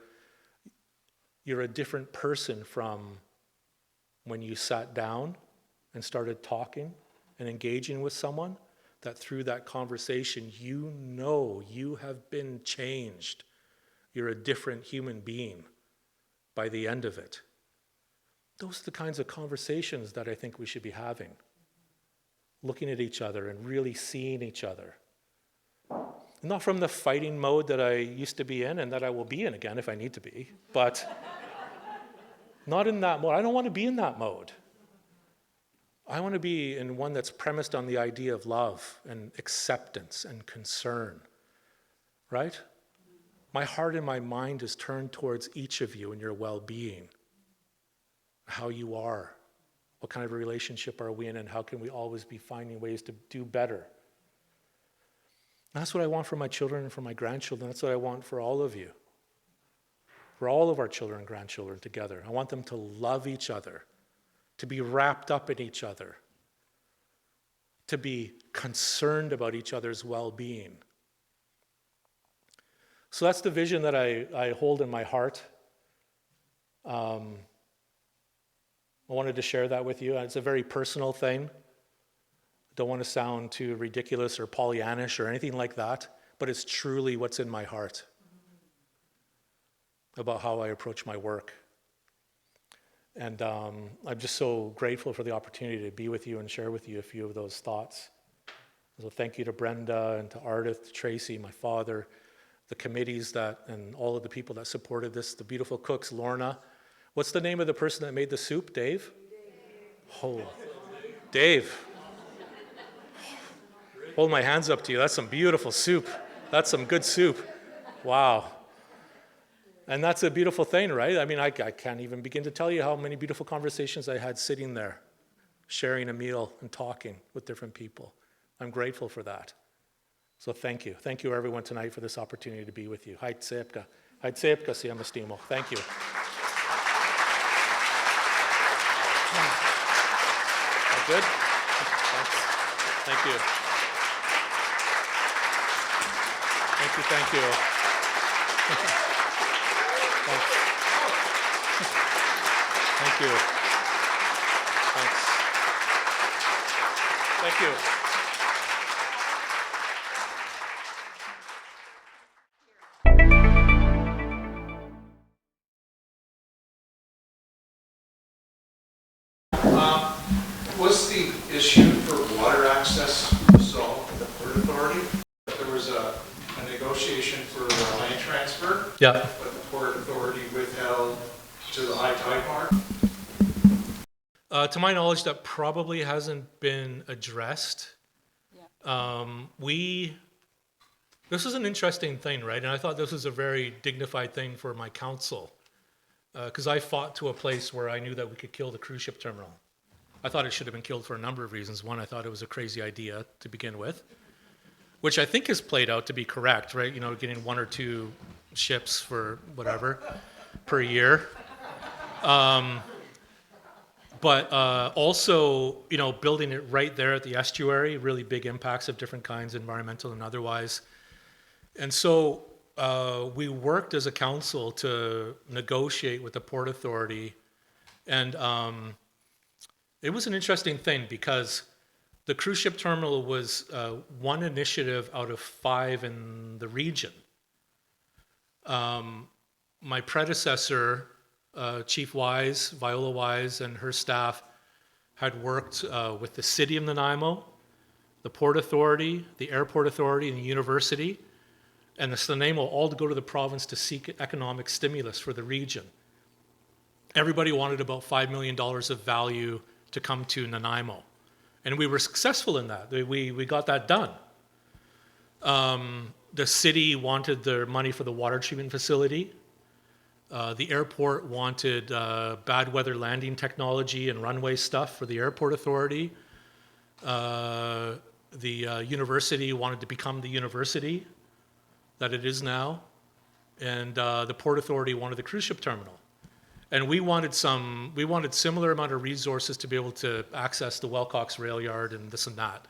you're a different person from when you sat down and started talking and engaging with someone, that through that conversation, you know you have been changed. You're a different human being by the end of it. Those are the kinds of conversations that I think we should be having. Looking at each other and really seeing each other. Not from the fighting mode that I used to be in and that I will be in again if I need to be, but not in that mode. I don't want to be in that mode. I want to be in one that's premised on the idea of love and acceptance and concern, right? My heart and my mind is turned towards each of you and your well-being, how you are, what kind of a relationship are we in, and how can we always be finding ways to do better. That's what I want for my children and for my grandchildren. That's what I want for all of you, for all of our children and grandchildren together. I want them to love each other, to be wrapped up in each other, to be concerned about each other's well-being. So that's the vision that I hold in my heart. I wanted to share that with you. It's a very personal thing. Don't want to sound too ridiculous or Pollyannish or anything like that, but it's truly what's in my heart about how I approach my work. And I'm just so grateful for the opportunity to be with you and share with you a few of those thoughts. So thank you to Brenda and to Ardith, to Tracy, my father, the committees and all of the people that supported this, the beautiful cooks, Lorna. What's the name of the person that made the soup? Dave? Oh, Dave. Hold my hands up to you. That's some beautiful soup. That's some good soup. Wow. And that's a beautiful thing, right? I mean, I can't even begin to tell you how many beautiful conversations I had sitting there, sharing a meal and talking with different people. I'm grateful for that. So thank you. Thank you, everyone, tonight for this opportunity to be with you. Haid Seepka. Haid Seepka siyama stimo. Thank you. Good? Thanks. Thank you. Thank you, thank you. Thanks. Thank you. Thanks. Thank you. Was the issue for water access resolved with the Port Authority? There was a negotiation for land transfer, Yeah. but the Port Authority withheld to the high tide mark? To my knowledge, that probably hasn't been addressed. This is an interesting thing, right? And I thought this was a very dignified thing for my council, because I fought to a place where I knew that we could kill the cruise ship terminal. I thought it should have been killed for a number of reasons. One, I thought it was a crazy idea to begin with, which I think has played out to be correct, right? You know, getting 1 or 2 ships for whatever per year. But also, you know, building it right there at the estuary, really big impacts of different kinds, environmental and otherwise. And so we worked as a council to negotiate with the Port Authority. And it was an interesting thing because the cruise ship terminal was one initiative out of 5 in the region. My predecessor, Chief Wise, Viola Wise, and her staff had worked with the City of Nanaimo, the Port Authority, the Airport Authority, and the University, and the Snuneymuxw all to go to the province to seek economic stimulus for the region. Everybody wanted about $5 million of value to come to Nanaimo. And we were successful in that. We got that done. The city wanted their money for the water treatment facility. The airport wanted bad weather landing technology and runway stuff for the airport authority. The university wanted to become the university that it is now. And the Port Authority wanted the cruise ship terminal. And we wanted similar amount of resources to be able to access the Wellcox rail yard and this and that.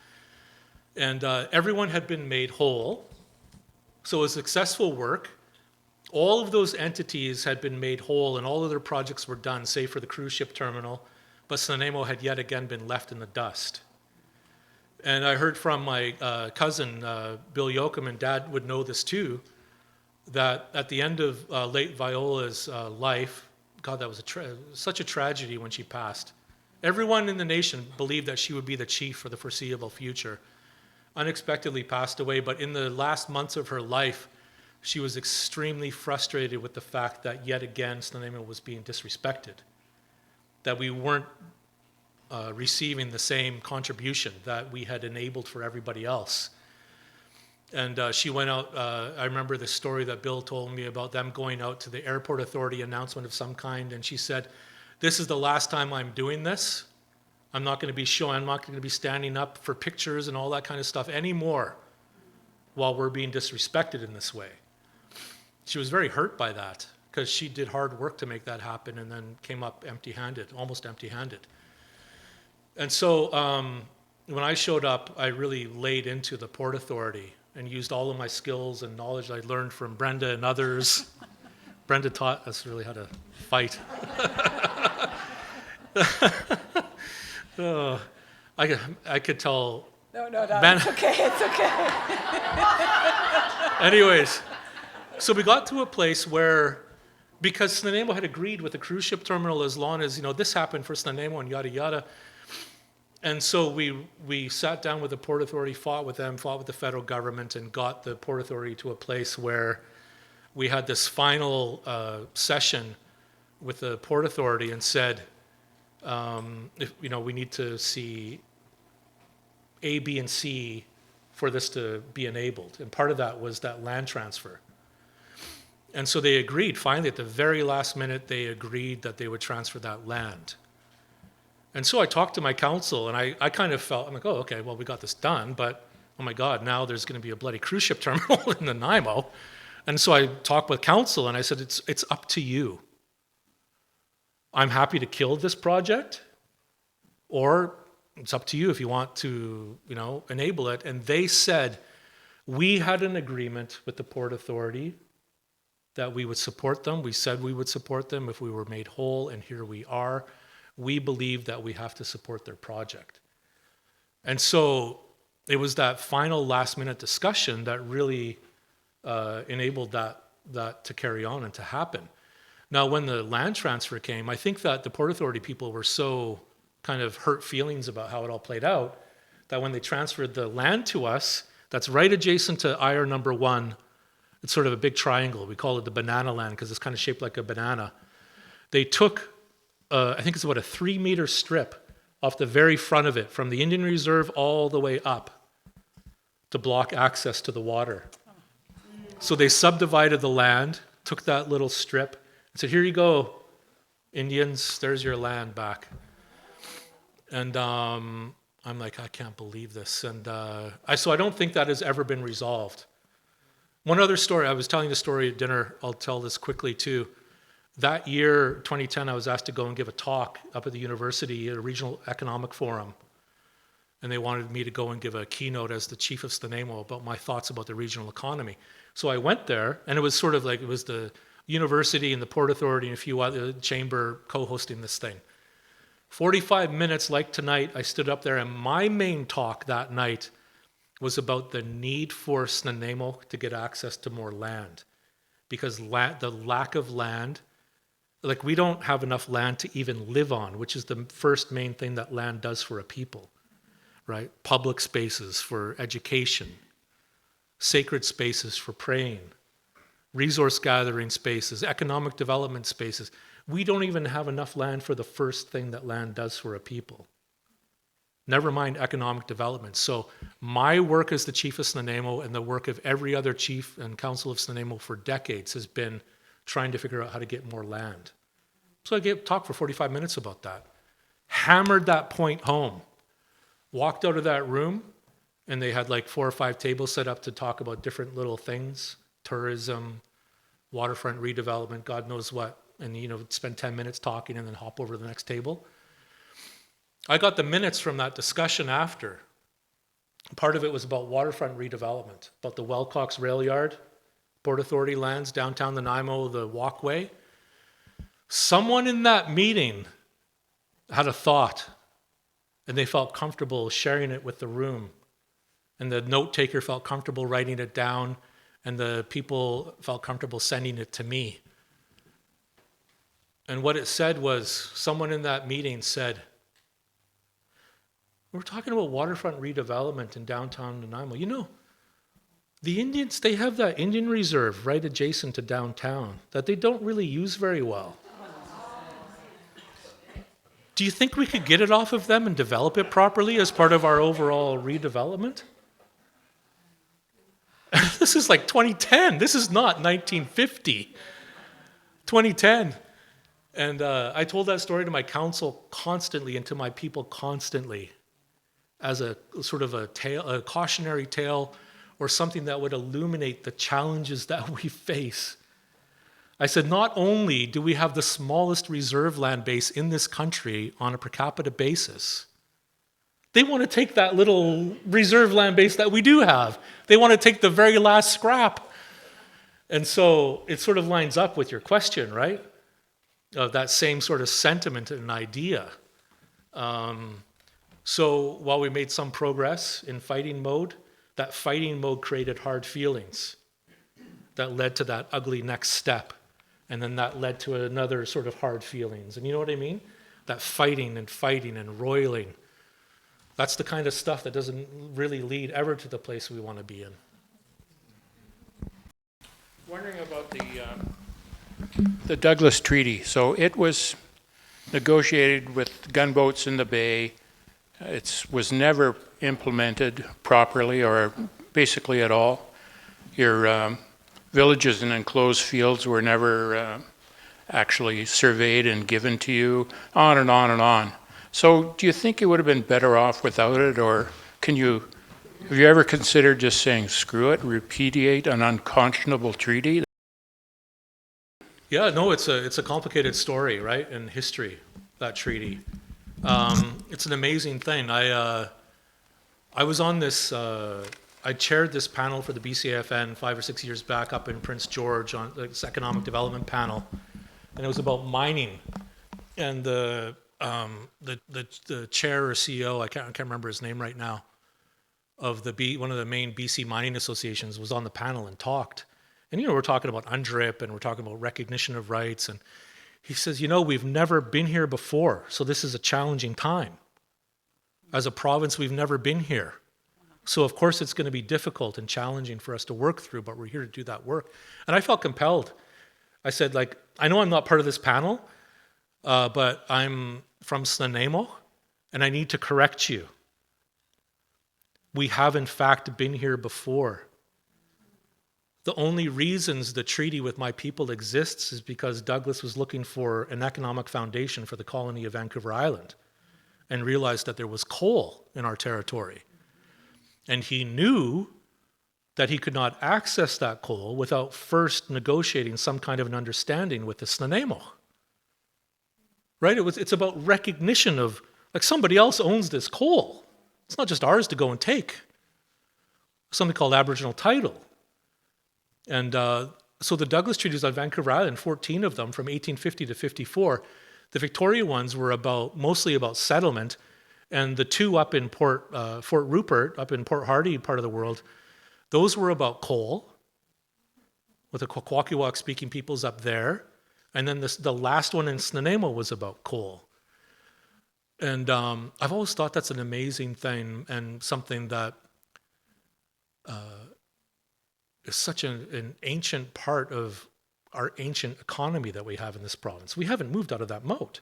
And everyone had been made whole. So it was successful work. All of those entities had been made whole and all of their projects were done, save for the cruise ship terminal, but Snuneymuxw had yet again been left in the dust. And I heard from my cousin, Bill Yoakum, and Dad would know this too, that at the end of late Viola's life, God, that was such a tragedy when she passed. Everyone in the nation believed that she would be the chief for the foreseeable future. Unexpectedly passed away, but in the last months of her life, she was extremely frustrated with the fact that yet again Snuneymuxw was being disrespected, that we weren't receiving the same contribution that we had enabled for everybody else. And she went out, I remember the story that Bill told me about them going out to the airport authority announcement of some kind, and she said, "This is the last time I'm doing this. I'm not going to be showing, I'm not going to be standing up for pictures and all that kind of stuff anymore while we're being disrespected in this way." She was very hurt by that because she did hard work to make that happen and then came up empty-handed, almost empty-handed. And so when I showed up, I really laid into the Port Authority and used all of my skills and knowledge I learned from Brenda and others. Brenda taught us really how to fight. I could tell. No, it's okay, it's okay. Anyways, so we got to a place where, because Snuneymuxw had agreed with the cruise ship terminal as long as, this happened for Snuneymuxw and yada yada. And so we sat down with the Port Authority, fought with them, fought with the federal government, and got the Port Authority to a place where we had this final session with the Port Authority and said, we need to see A, B, and C for this to be enabled. And part of that was that land transfer. And so they agreed, finally, at the very last minute, they agreed that they would transfer that land. And so I talked to my council, and I kind of felt, I'm like, oh, okay, well, we got this done, but oh my God, now there's going to be a bloody cruise ship terminal in Nanaimo. And so I talked with council, and I said, it's up to you. I'm happy to kill this project, or it's up to you if you want to, enable it. And they said, we had an agreement with the Port Authority that we would support them. We said we would support them if we were made whole, and here we are. We believe that we have to support their project. And so it was that final last-minute discussion that really enabled that to carry on and to happen. Now, when the land transfer came, I think that the Port Authority people were so kind of hurt feelings about how it all played out that when they transferred the land to us, that's right adjacent to IR number 1, it's sort of a big triangle. We call it the banana land because it's kind of shaped like a banana. They took I think it's about a 3-meter strip off the very front of it, from the Indian Reserve all the way up, to block access to the water. So they subdivided the land, took that little strip, and said, here you go, Indians, there's your land back. And I'm like, I can't believe this. And so I don't think that has ever been resolved. One other story, I was telling the story at dinner, I'll tell this quickly too. That year, 2010, I was asked to go and give a talk up at the university at a regional economic forum. And they wanted me to go and give a keynote as the chief of Snuneymuxw about my thoughts about the regional economy. So I went there, and it was sort of like, it was the university and the Port Authority and a few other chamber co-hosting this thing. 45 minutes like tonight, I stood up there, and my main talk that night was about the need for Snuneymuxw to get access to more land. Because the lack of land, like we don't have enough land to even live on, which is the first main thing that land does for a people, right? Public spaces for education, sacred spaces for praying, resource gathering spaces, economic development spaces. We don't even have enough land for the first thing that land does for a people. Never mind economic development. So my work as the chief of Snuneymuxw and the work of every other chief and council of Snuneymuxw for decades has been trying to figure out how to get more land. So I talked for 45 minutes about that. Hammered that point home. Walked out of that room, and they had like 4 or 5 tables set up to talk about different little things, tourism, waterfront redevelopment, God knows what. And, spend 10 minutes talking and then hop over to the next table. I got the minutes from that discussion after. Part of it was about waterfront redevelopment, about the Wellcox Rail Yard, Port Authority lands, downtown Nanaimo, the walkway. Someone in that meeting had a thought, and they felt comfortable sharing it with the room. And the note taker felt comfortable writing it down, and the people felt comfortable sending it to me. And what it said was, someone in that meeting said, we're talking about waterfront redevelopment in downtown Nanaimo. The Indians, they have that Indian Reserve right adjacent to downtown that they don't really use very well. Do you think we could get it off of them and develop it properly as part of our overall redevelopment? This is like 2010. This is not 1950. 2010. And I told that story to my council constantly and to my people constantly as a sort of a cautionary tale, or something that would illuminate the challenges that we face. I said, not only do we have the smallest reserve land base in this country on a per capita basis, they want to take that little reserve land base that we do have. They want to take the very last scrap. And so it sort of lines up with your question, right? Of that same sort of sentiment and idea. So while we made some progress in fighting mode, that fighting mode created hard feelings that led to that ugly next step. And then that led to another sort of hard feelings. And you know what I mean? That fighting and roiling. That's the kind of stuff that doesn't really lead ever to the place we want to be in. Wondering about the Douglas Treaty. So it was negotiated with gunboats in the bay. It was never implemented properly or basically at all. Your villages and enclosed fields were never actually surveyed and given to you, on and on and on. So do you think it would have been better off without it, or have you ever considered just saying, screw it, repudiate an unconscionable treaty? Yeah, no, it's a complicated story, right, in history, that treaty. It's an amazing thing. I was on this, I chaired this panel for the BCFN 5 or 6 years back up in Prince George on this economic development panel, and it was about mining. And the chair or CEO, I can't remember his name right now, of one of the main BC mining associations was on the panel and talked. And we're talking about UNDRIP and we're talking about recognition of rights. And he says, we've never been here before, so this is a challenging time. As a province, we've never been here. So of course it's going to be difficult and challenging for us to work through, but we're here to do that work. And I felt compelled. I said, I know I'm not part of this panel, but I'm from Snuneymuxw, and I need to correct you. We have in fact been here before. The only reasons the treaty with my people exists is because Douglas was looking for an economic foundation for the colony of Vancouver Island and realized that there was coal in our territory. And he knew that he could not access that coal without first negotiating some kind of an understanding with the Snuneymuxw. Right? It's about recognition of, like, somebody else owns this coal. It's not just ours to go and take. Something called Aboriginal title. And so the Douglas Treaties on Vancouver Island, 14 of them from 1850 to 54, the Victoria ones were mostly about settlement, and the two up in Fort Rupert, up in Port Hardy part of the world, those were about coal, with the Kwakwaka'wakw speaking peoples up there, and then the last one in Snuneymuxw was about coal. And I've always thought that's an amazing thing and something that is such an ancient part of our ancient economy that we have in this province. We haven't moved out of that moat.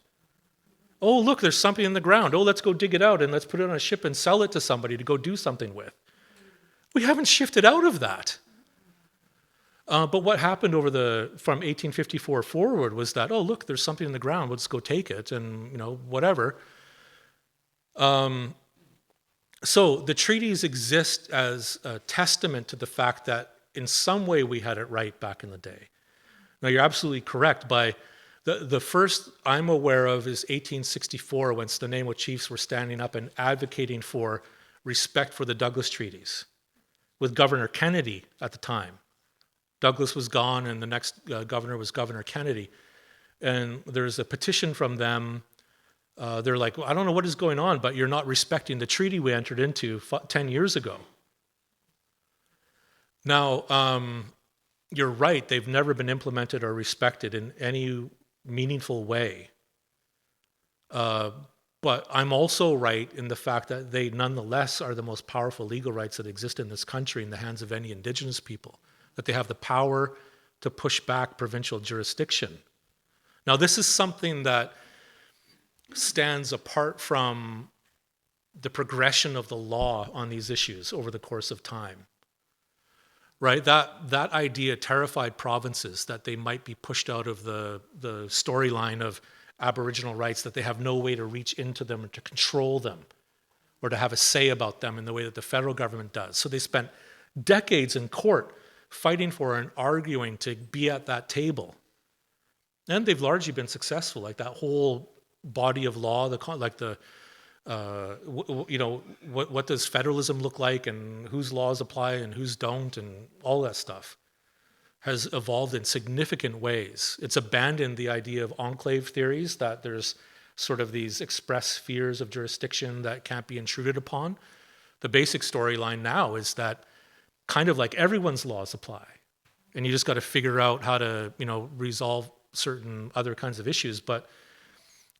Oh, look, there's something in the ground. Oh, let's go dig it out and let's put it on a ship and sell it to somebody to go do something with. We haven't shifted out of that. But what happened from 1854 forward was that, oh, look, there's something in the ground. Let's go take it and, whatever. So the treaties exist as a testament to the fact that in some way we had it right back in the day. Now, you're absolutely correct. By the first I'm aware of is 1864, when Snuneymuxw chiefs were standing up and advocating for respect for the Douglas Treaties with Governor Kennedy at the time. Douglas was gone, and the next governor was Governor Kennedy. And there's a petition from them. They're like, well, I don't know what is going on, but you're not respecting the treaty we entered into 10 years ago. Now, you're right, they've never been implemented or respected in any meaningful way. But I'm also right in the fact that they nonetheless are the most powerful legal rights that exist in this country in the hands of any Indigenous people, that they have the power to push back provincial jurisdiction. Now, this is something that stands apart from the progression of the law on these issues over the course of time. Right? That idea terrified provinces, that they might be pushed out of the storyline of Aboriginal rights, that they have no way to reach into them or to control them or to have a say about them in the way that the federal government does. So they spent decades in court fighting for and arguing to be at that table. And they've largely been successful. Like that whole body of law, what does federalism look like and whose laws apply and whose don't, and all that stuff has evolved in significant ways. It's abandoned the idea of enclave theories, that there's sort of these express spheres of jurisdiction that can't be intruded upon. The basic storyline now is that kind of like everyone's laws apply, and you just got to figure out how to, resolve certain other kinds of issues. But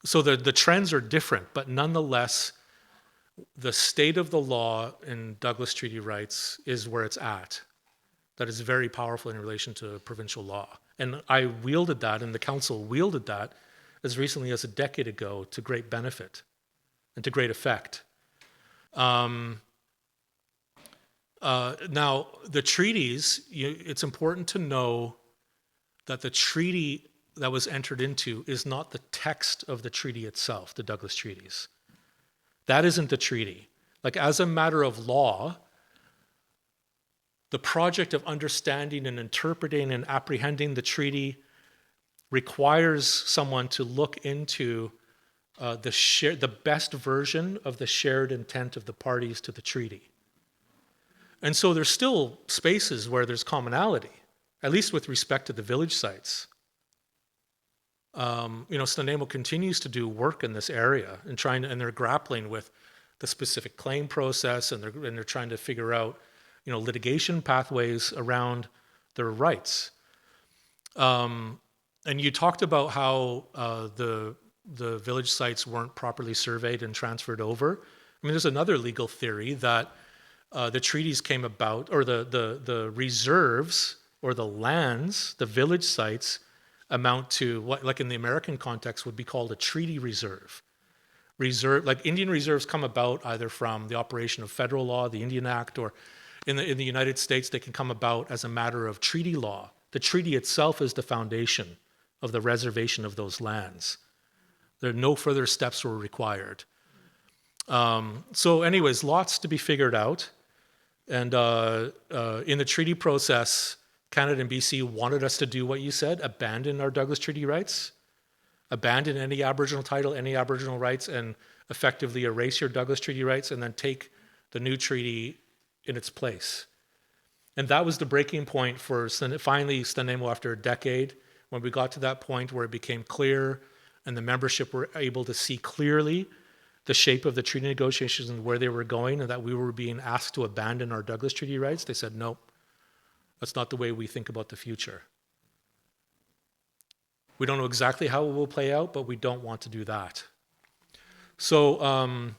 so the trends are different, but nonetheless, the state of the law in Douglas Treaty rights is where it's at. That is very powerful in relation to provincial law. And I wielded that, and the council wielded that as recently as a decade ago to great benefit and to great effect. Now, the treaties, it's important to know that the treaty that was entered into is not the text of the treaty itself, the Douglas Treaties. That isn't the treaty. Like, as a matter of law, the project of understanding and interpreting and apprehending the treaty requires someone to look into the best version of the shared intent of the parties to the treaty. And so there's still spaces where there's commonality, at least with respect to the village sites. Snuneymuxw continues to do work in this area and they're grappling with the specific claim process, and they're trying to figure out, litigation pathways around their rights. And you talked about how the village sites weren't properly surveyed and transferred over. I mean, there's another legal theory that the treaties came about, or the reserves or the lands, the village sites, amount to what, like in the American context, would be called a treaty reserve. Like Indian reserves come about either from the operation of federal law, the Indian Act, or in the United States, they can come about as a matter of treaty law. The treaty itself is the foundation of the reservation of those lands. No further steps were required. So anyways, lots to be figured out. And in the treaty process, Canada and BC wanted us to do what you said, abandon our Douglas Treaty rights, abandon any Aboriginal title, any Aboriginal rights, and effectively erase your Douglas Treaty rights, and then take the new treaty in its place. And that was the breaking point for finally Snuneymuxw after a decade, when we got to that point where it became clear and the membership were able to see clearly the shape of the treaty negotiations and where they were going, and that we were being asked to abandon our Douglas Treaty rights. They said, nope, that's not the way we think about the future. We don't know exactly how it will play out, but we don't want to do that. So,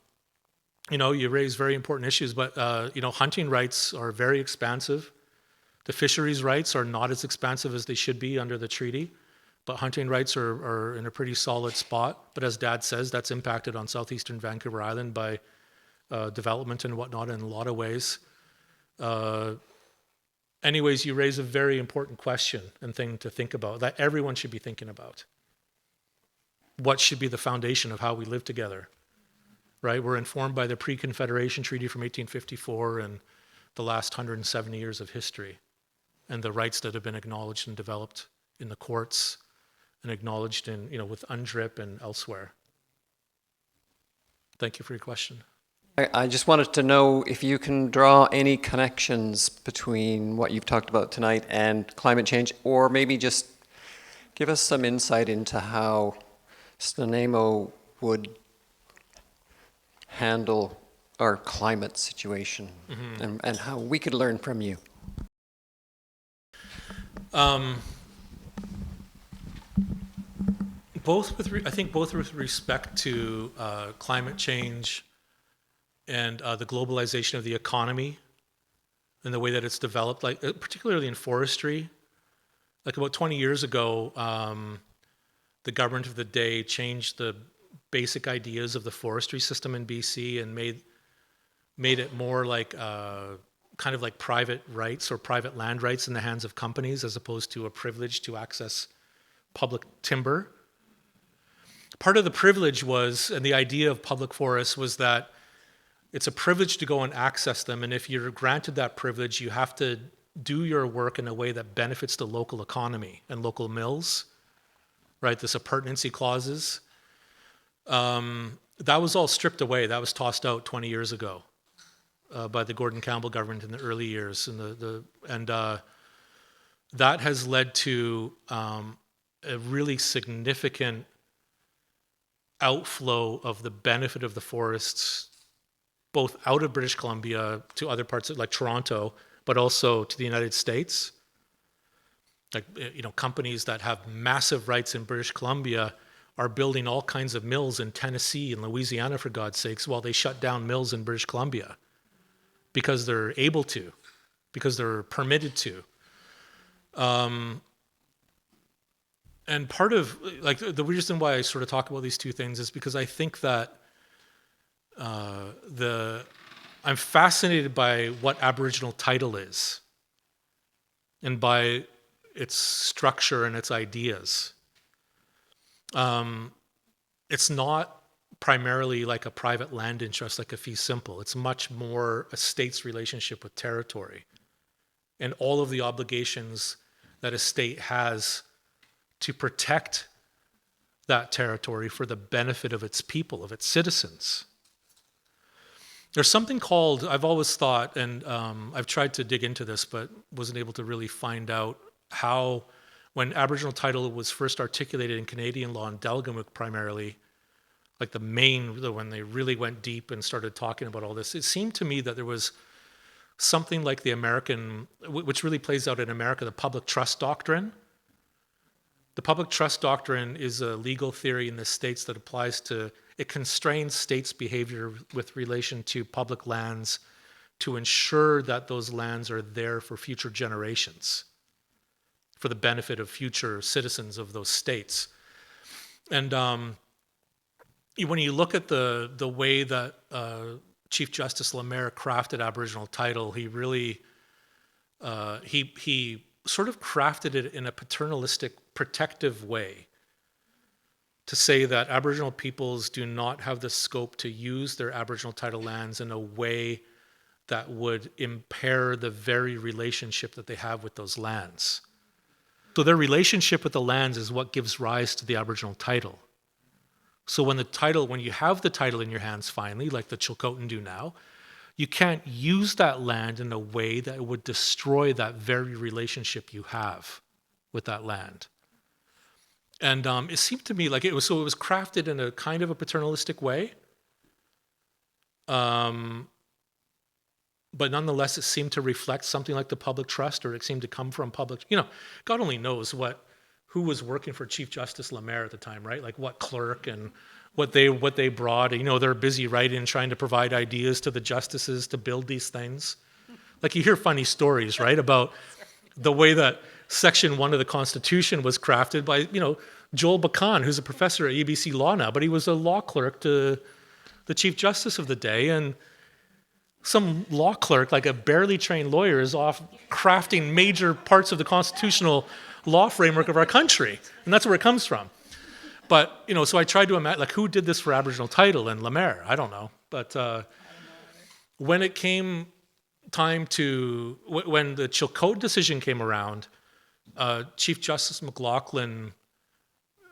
you raise very important issues, but, hunting rights are very expansive. The fisheries rights are not as expansive as they should be under the treaty, but hunting rights are in a pretty solid spot. But as Dad says, that's impacted on southeastern Vancouver Island by development and whatnot in a lot of ways. Anyways, you raise a very important question and thing to think about, that everyone should be thinking about. What should be the foundation of how we live together, right? We're informed by the Pre-Confederation Treaty from 1854 and the last 170 years of history, and the rights that have been acknowledged and developed in the courts and acknowledged in, with UNDRIP and elsewhere. Thank you for your question. I just wanted to know if you can draw any connections between what you've talked about tonight and climate change, or maybe just give us some insight into how Snuneymuxw would handle our climate situation, and how we could learn from you. Both with respect to climate change and the globalization of the economy and the way that it's developed, like particularly in forestry. Like about 20 years ago, the government of the day changed the basic ideas of the forestry system in BC and made it more like kind of like private rights or private land rights in the hands of companies, as opposed to a privilege to access public timber. Part of the privilege was, and the idea of public forests was that it's a privilege to go and access them, and if you're granted that privilege, you have to do your work in a way that benefits the local economy and local mills, right? This appurtenancy clauses. That was all stripped away. That was tossed out 20 years ago by the Gordon Campbell government in the early years, and that has led to a really significant outflow of the benefit of the forests, both out of British Columbia to other parts of, like Toronto, but also to the United States. Like, companies that have massive rights in British Columbia are building all kinds of mills in Tennessee and Louisiana, for God's sakes, while they shut down mills in British Columbia because they're able to, because they're permitted to. And part of, like, the reason why I sort of talk about these two things is because I think that I'm fascinated by what Aboriginal title is, and by its structure and its ideas. It's not primarily like a private land interest, like a fee simple. It's much more a state's relationship with territory, and all of the obligations that a state has to protect that territory for the benefit of its people, of its citizens. There's something called, I've always thought, and I've tried to dig into this, but wasn't able to really find out how, when Aboriginal title was first articulated in Canadian law, in Delgamuukw primarily, like when they really went deep and started talking about all this, it seemed to me that there was something like the American, which really plays out in America, the public trust doctrine. The public trust doctrine is a legal theory in the States that applies to, it constrains states' behavior with relation to public lands to ensure that those lands are there for future generations, for the benefit of future citizens of those states. And when you look at the way that Chief Justice Lemaire crafted Aboriginal title, he really, he sort of crafted it in a paternalistic, protective way to say that Aboriginal peoples do not have the scope to use their Aboriginal title lands in a way that would impair the very relationship that they have with those lands. So their relationship with the lands is what gives rise to the Aboriginal title. So when you have the title in your hands finally, like the Chilcotin do now, you can't use that land in a way that would destroy that very relationship you have with that land. And it seemed to me like it was crafted in a kind of a paternalistic way. But nonetheless, it seemed to reflect something like the public trust, or it seemed to come from public, God only knows who was working for Chief Justice Lemaire at the time, right? Like what clerk and what they brought. They're busy writing, trying to provide ideas to the justices to build these things. Like you hear funny stories, right, about the way that Section 1 of the Constitution was crafted by, Joel Bacan, who's a professor at UBC Law now, but he was a law clerk to the Chief Justice of the day, and some law clerk, like a barely trained lawyer, is off crafting major parts of the constitutional law framework of our country, and that's where it comes from. But, so I tried to imagine, like, who did this for Aboriginal title in Lemaire? I don't know. But when it came time when the Chilcotin decision came around, Chief Justice McLaughlin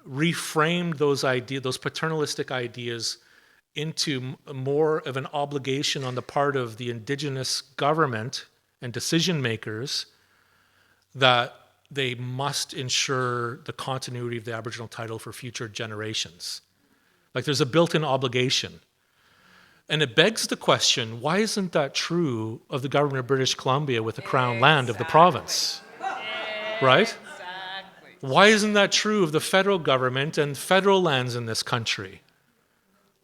reframed those paternalistic ideas into more of an obligation on the part of the Indigenous government and decision makers that they must ensure the continuity of the Aboriginal title for future generations. Like there's a built-in obligation. And it begs the question, why isn't that true of the government of British Columbia with the Crown land of the province? Right? Why isn't that true of the federal government and federal lands in this country?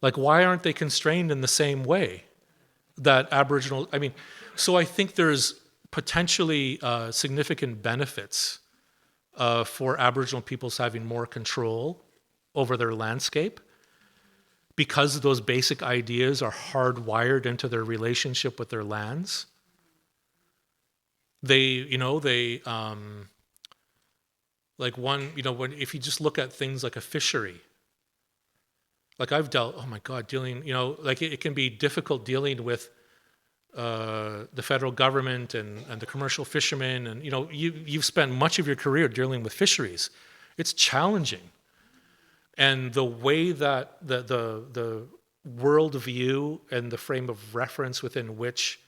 Like, why aren't they constrained in the same way that Aboriginal, so I think there's potentially significant benefits for Aboriginal peoples having more control over their landscape because those basic ideas are hardwired into their relationship with their lands. If you just look at things like a fishery, like I've dealt, it can be difficult dealing with the federal government and the commercial fishermen, and you've spent much of your career dealing with fisheries. It's challenging, and the way that the worldview and the frame of reference within which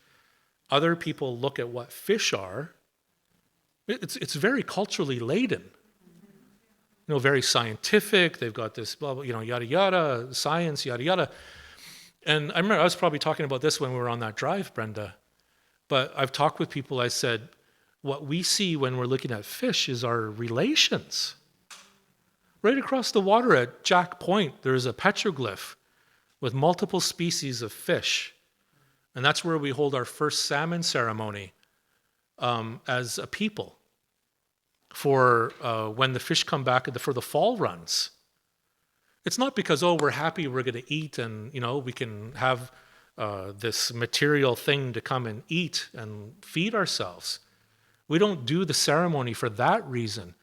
other people look at what fish are, it's very culturally laden. Very scientific. They've got this blah, blah, yada yada, science, yada yada. And I remember I was probably talking about this when we were on that drive, Brenda. But I've talked with people, I said, what we see when we're looking at fish is our relations. Right across the water at Jack Point, there's a petroglyph with multiple species of fish. And that's where we hold our first salmon ceremony as a people for when the fish come back for the fall runs. It's not because, we're happy we're going to eat and, we can have this material thing to come and eat and feed ourselves. We don't do the ceremony for that reason.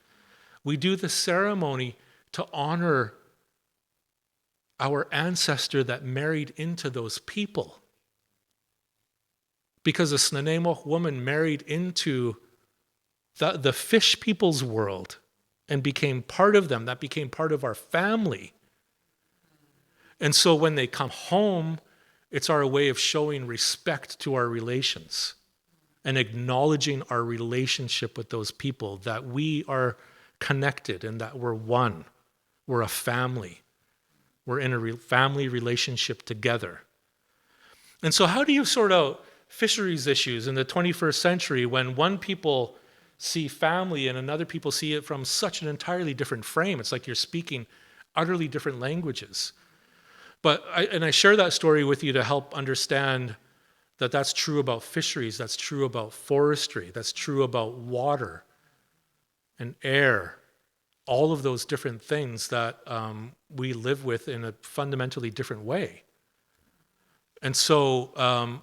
We do the ceremony to honor our ancestor that married into those people. Because a Snuneymuxw woman married into the fish people's world and became part of them. That became part of our family. And so when they come home, it's our way of showing respect to our relations and acknowledging our relationship with those people, that we are connected and that we're one. We're a family. We're in a family relationship together. And so how do you sort out fisheries issues in the 21st century when one people see family and another people see it from such an entirely different frame? It's like you're speaking utterly different languages. But I share that story with you to help understand that that's true about fisheries, that's true about forestry, that's true about water and air, all of those different things that we live with in a fundamentally different way. And so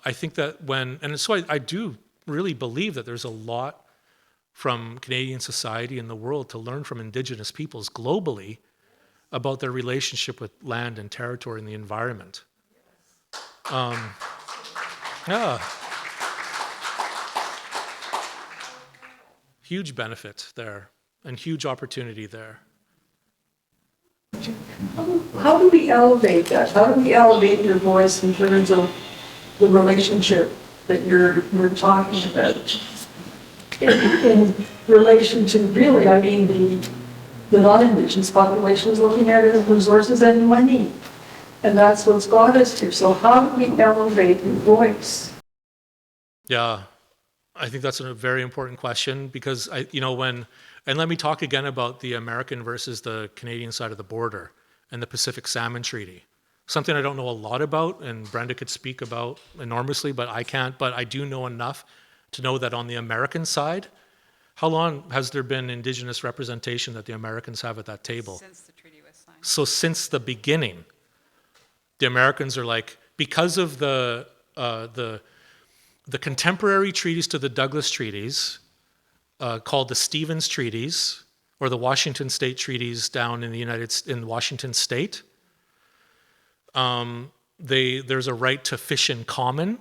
I think that and so I do really believe that there's a lot from Canadian society and the world to learn from Indigenous peoples globally about their relationship with land and territory and the environment. Yeah. Huge benefit there and huge opportunity there. How do we elevate that? How do we elevate your voice in terms of the relationship that you're talking about? In relation to really, I mean, the non-Indigenous population is looking at it as resources and money. And that's what's got us here. So how do we elevate your voice? Yeah, I think that's a very important question because and let me talk again about the American versus the Canadian side of the border and the Pacific Salmon Treaty. Something I don't know a lot about, and Brenda could speak about enormously, but I can't. But I do know enough to know that on the American side, how long has there been Indigenous representation that the Americans have at that table? Since the treaty was signed. So since the beginning, the Americans are like, because of the contemporary treaties to the Douglas treaties, called the Stevens Treaties, or the Washington State Treaties down in in Washington State. There's a right to fish in common,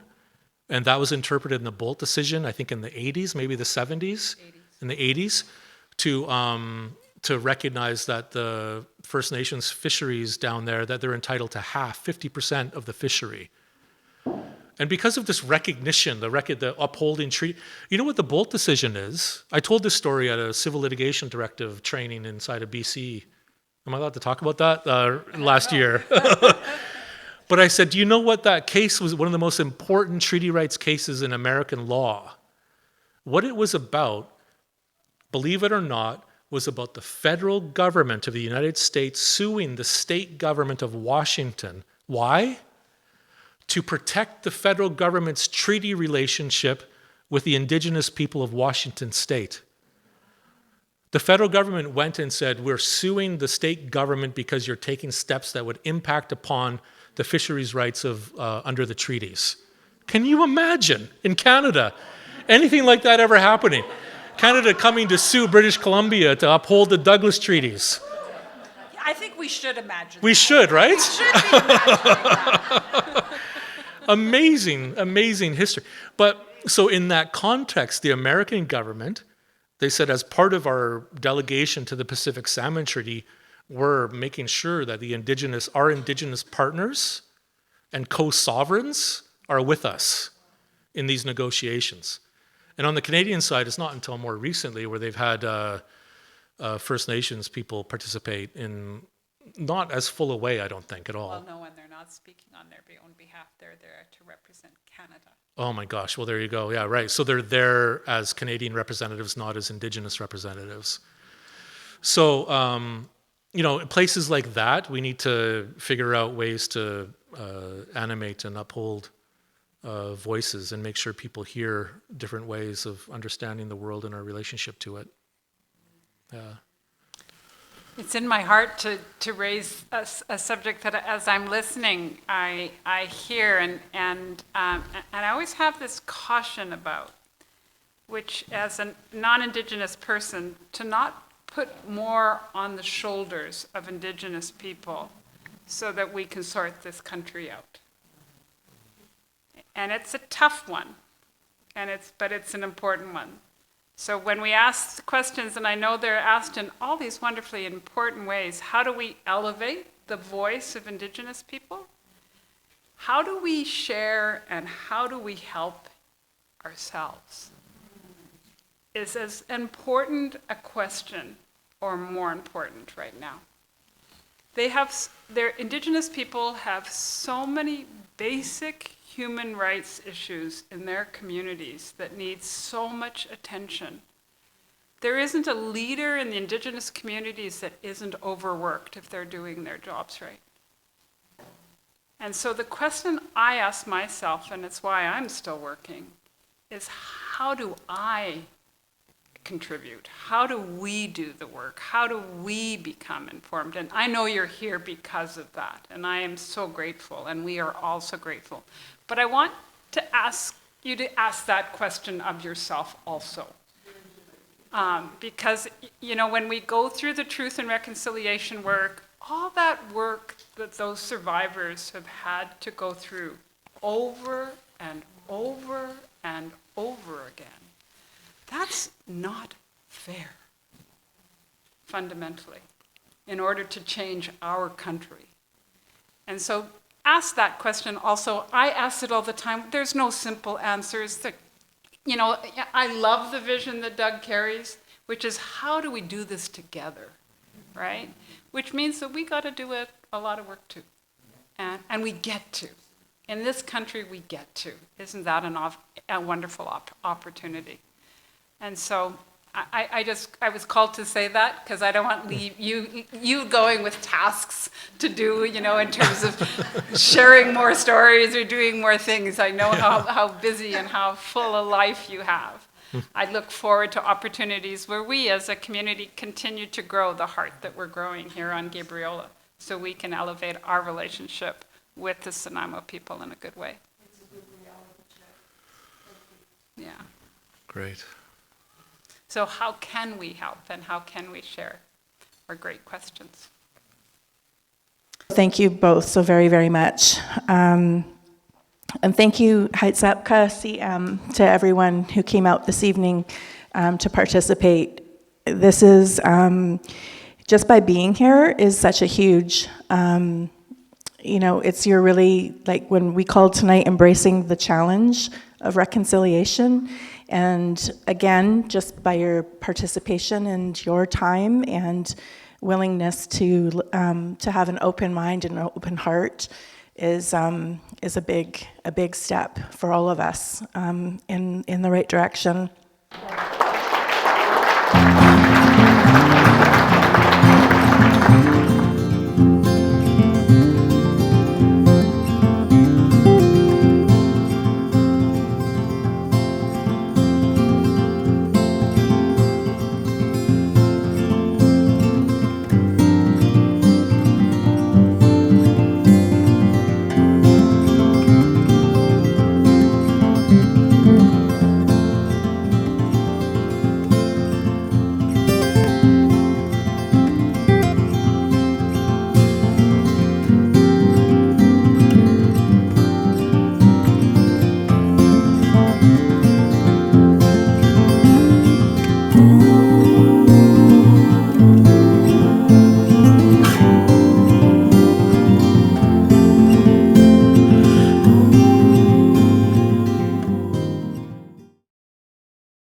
and that was interpreted in the Bolt decision, I think in the 80s, maybe the 70s, in the 80s, to recognize that the First Nations fisheries down there, that they're entitled to 50% of the fishery. And because of this recognition, the upholding treaty, you know what the Bolt decision is? I told this story at a civil litigation directive training inside of BC. Am I allowed to talk about that? Last year. But I said, do you know what that case was? One of the most important treaty rights cases in American law. What it was about, believe it or not, was about the federal government of the United States suing the state government of Washington. Why? To protect the federal government's treaty relationship with the Indigenous people of Washington State. The federal government went and said, we're suing the state government because you're taking steps that would impact upon the fisheries rights of under the treaties. Can you imagine in Canada anything like that ever happening? Canada coming to sue British Columbia to uphold the Douglas treaties. I think we should imagine We that. should, right? We should be imagining that. Amazing history. But so in that context, the American government, they said as part of our delegation to the Pacific Salmon Treaty, we're making sure that our Indigenous partners and co-sovereigns are with us in these negotiations. And on the Canadian side, it's not until more recently where they've had First Nations people participate in not as full a way, I don't think, at all. Well, no, and they're not speaking on their own behalf. They're there to represent Canada. Oh my gosh, well there you go. Yeah, right. So they're there as Canadian representatives, not as Indigenous representatives. So, places like that, we need to figure out ways to animate and uphold voices and make sure people hear different ways of understanding the world and our relationship to it. Yeah. It's in my heart to raise a subject that, as I'm listening, I hear and I always have this caution about, which as a non-Indigenous person, to not put more on the shoulders of Indigenous people so that we can sort this country out. And it's a tough one, but it's an important one. So when we ask questions, and I know they're asked in all these wonderfully important ways, how do we elevate the voice of Indigenous people? How do we share and how do we help ourselves? Is as important a question or more important right now. Their Indigenous people have so many basic human rights issues in their communities that need so much attention. There isn't a leader in the Indigenous communities that isn't overworked if they're doing their jobs right. And so the question I ask myself, and it's why I'm still working, is how do I contribute? How do we do the work? How do we become informed? And I know you're here because of that, and I am so grateful, and we are all so grateful. But I want to ask you to ask that question of yourself also. Because, you know, when we go through the truth and reconciliation work, all that work that those survivors have had to go through over and over and over again, that's not fair, fundamentally, in order to change our country. And so ask that question also. I ask it all the time. There's no simple answers. You know, I love the vision that Doug carries, which is how do we do this together, right? Which means that we got to do a lot of work too. And we get to. In this country, we get to. Isn't that a wonderful opportunity? And so I was called to say that because I don't want you going with tasks to do, you know, in terms of sharing more stories or doing more things. I know how busy and how full a life you have. I look forward to opportunities where we as a community continue to grow the heart that we're growing here on Gabriola, so we can elevate our relationship with the Nanaimo people in a good way. It's a good reality check. Yeah. Great. So how can we help and how can we share? Are great questions. Thank you both so very, very much. And thank you, Heitsapka CM, to everyone who came out this evening to participate. This is, just by being here is such a huge, you know, you're really, like when we called tonight, embracing the challenge of reconciliation. And again, just by your participation and your time and willingness to have an open mind and an open heart is a big step for all of us in the right direction.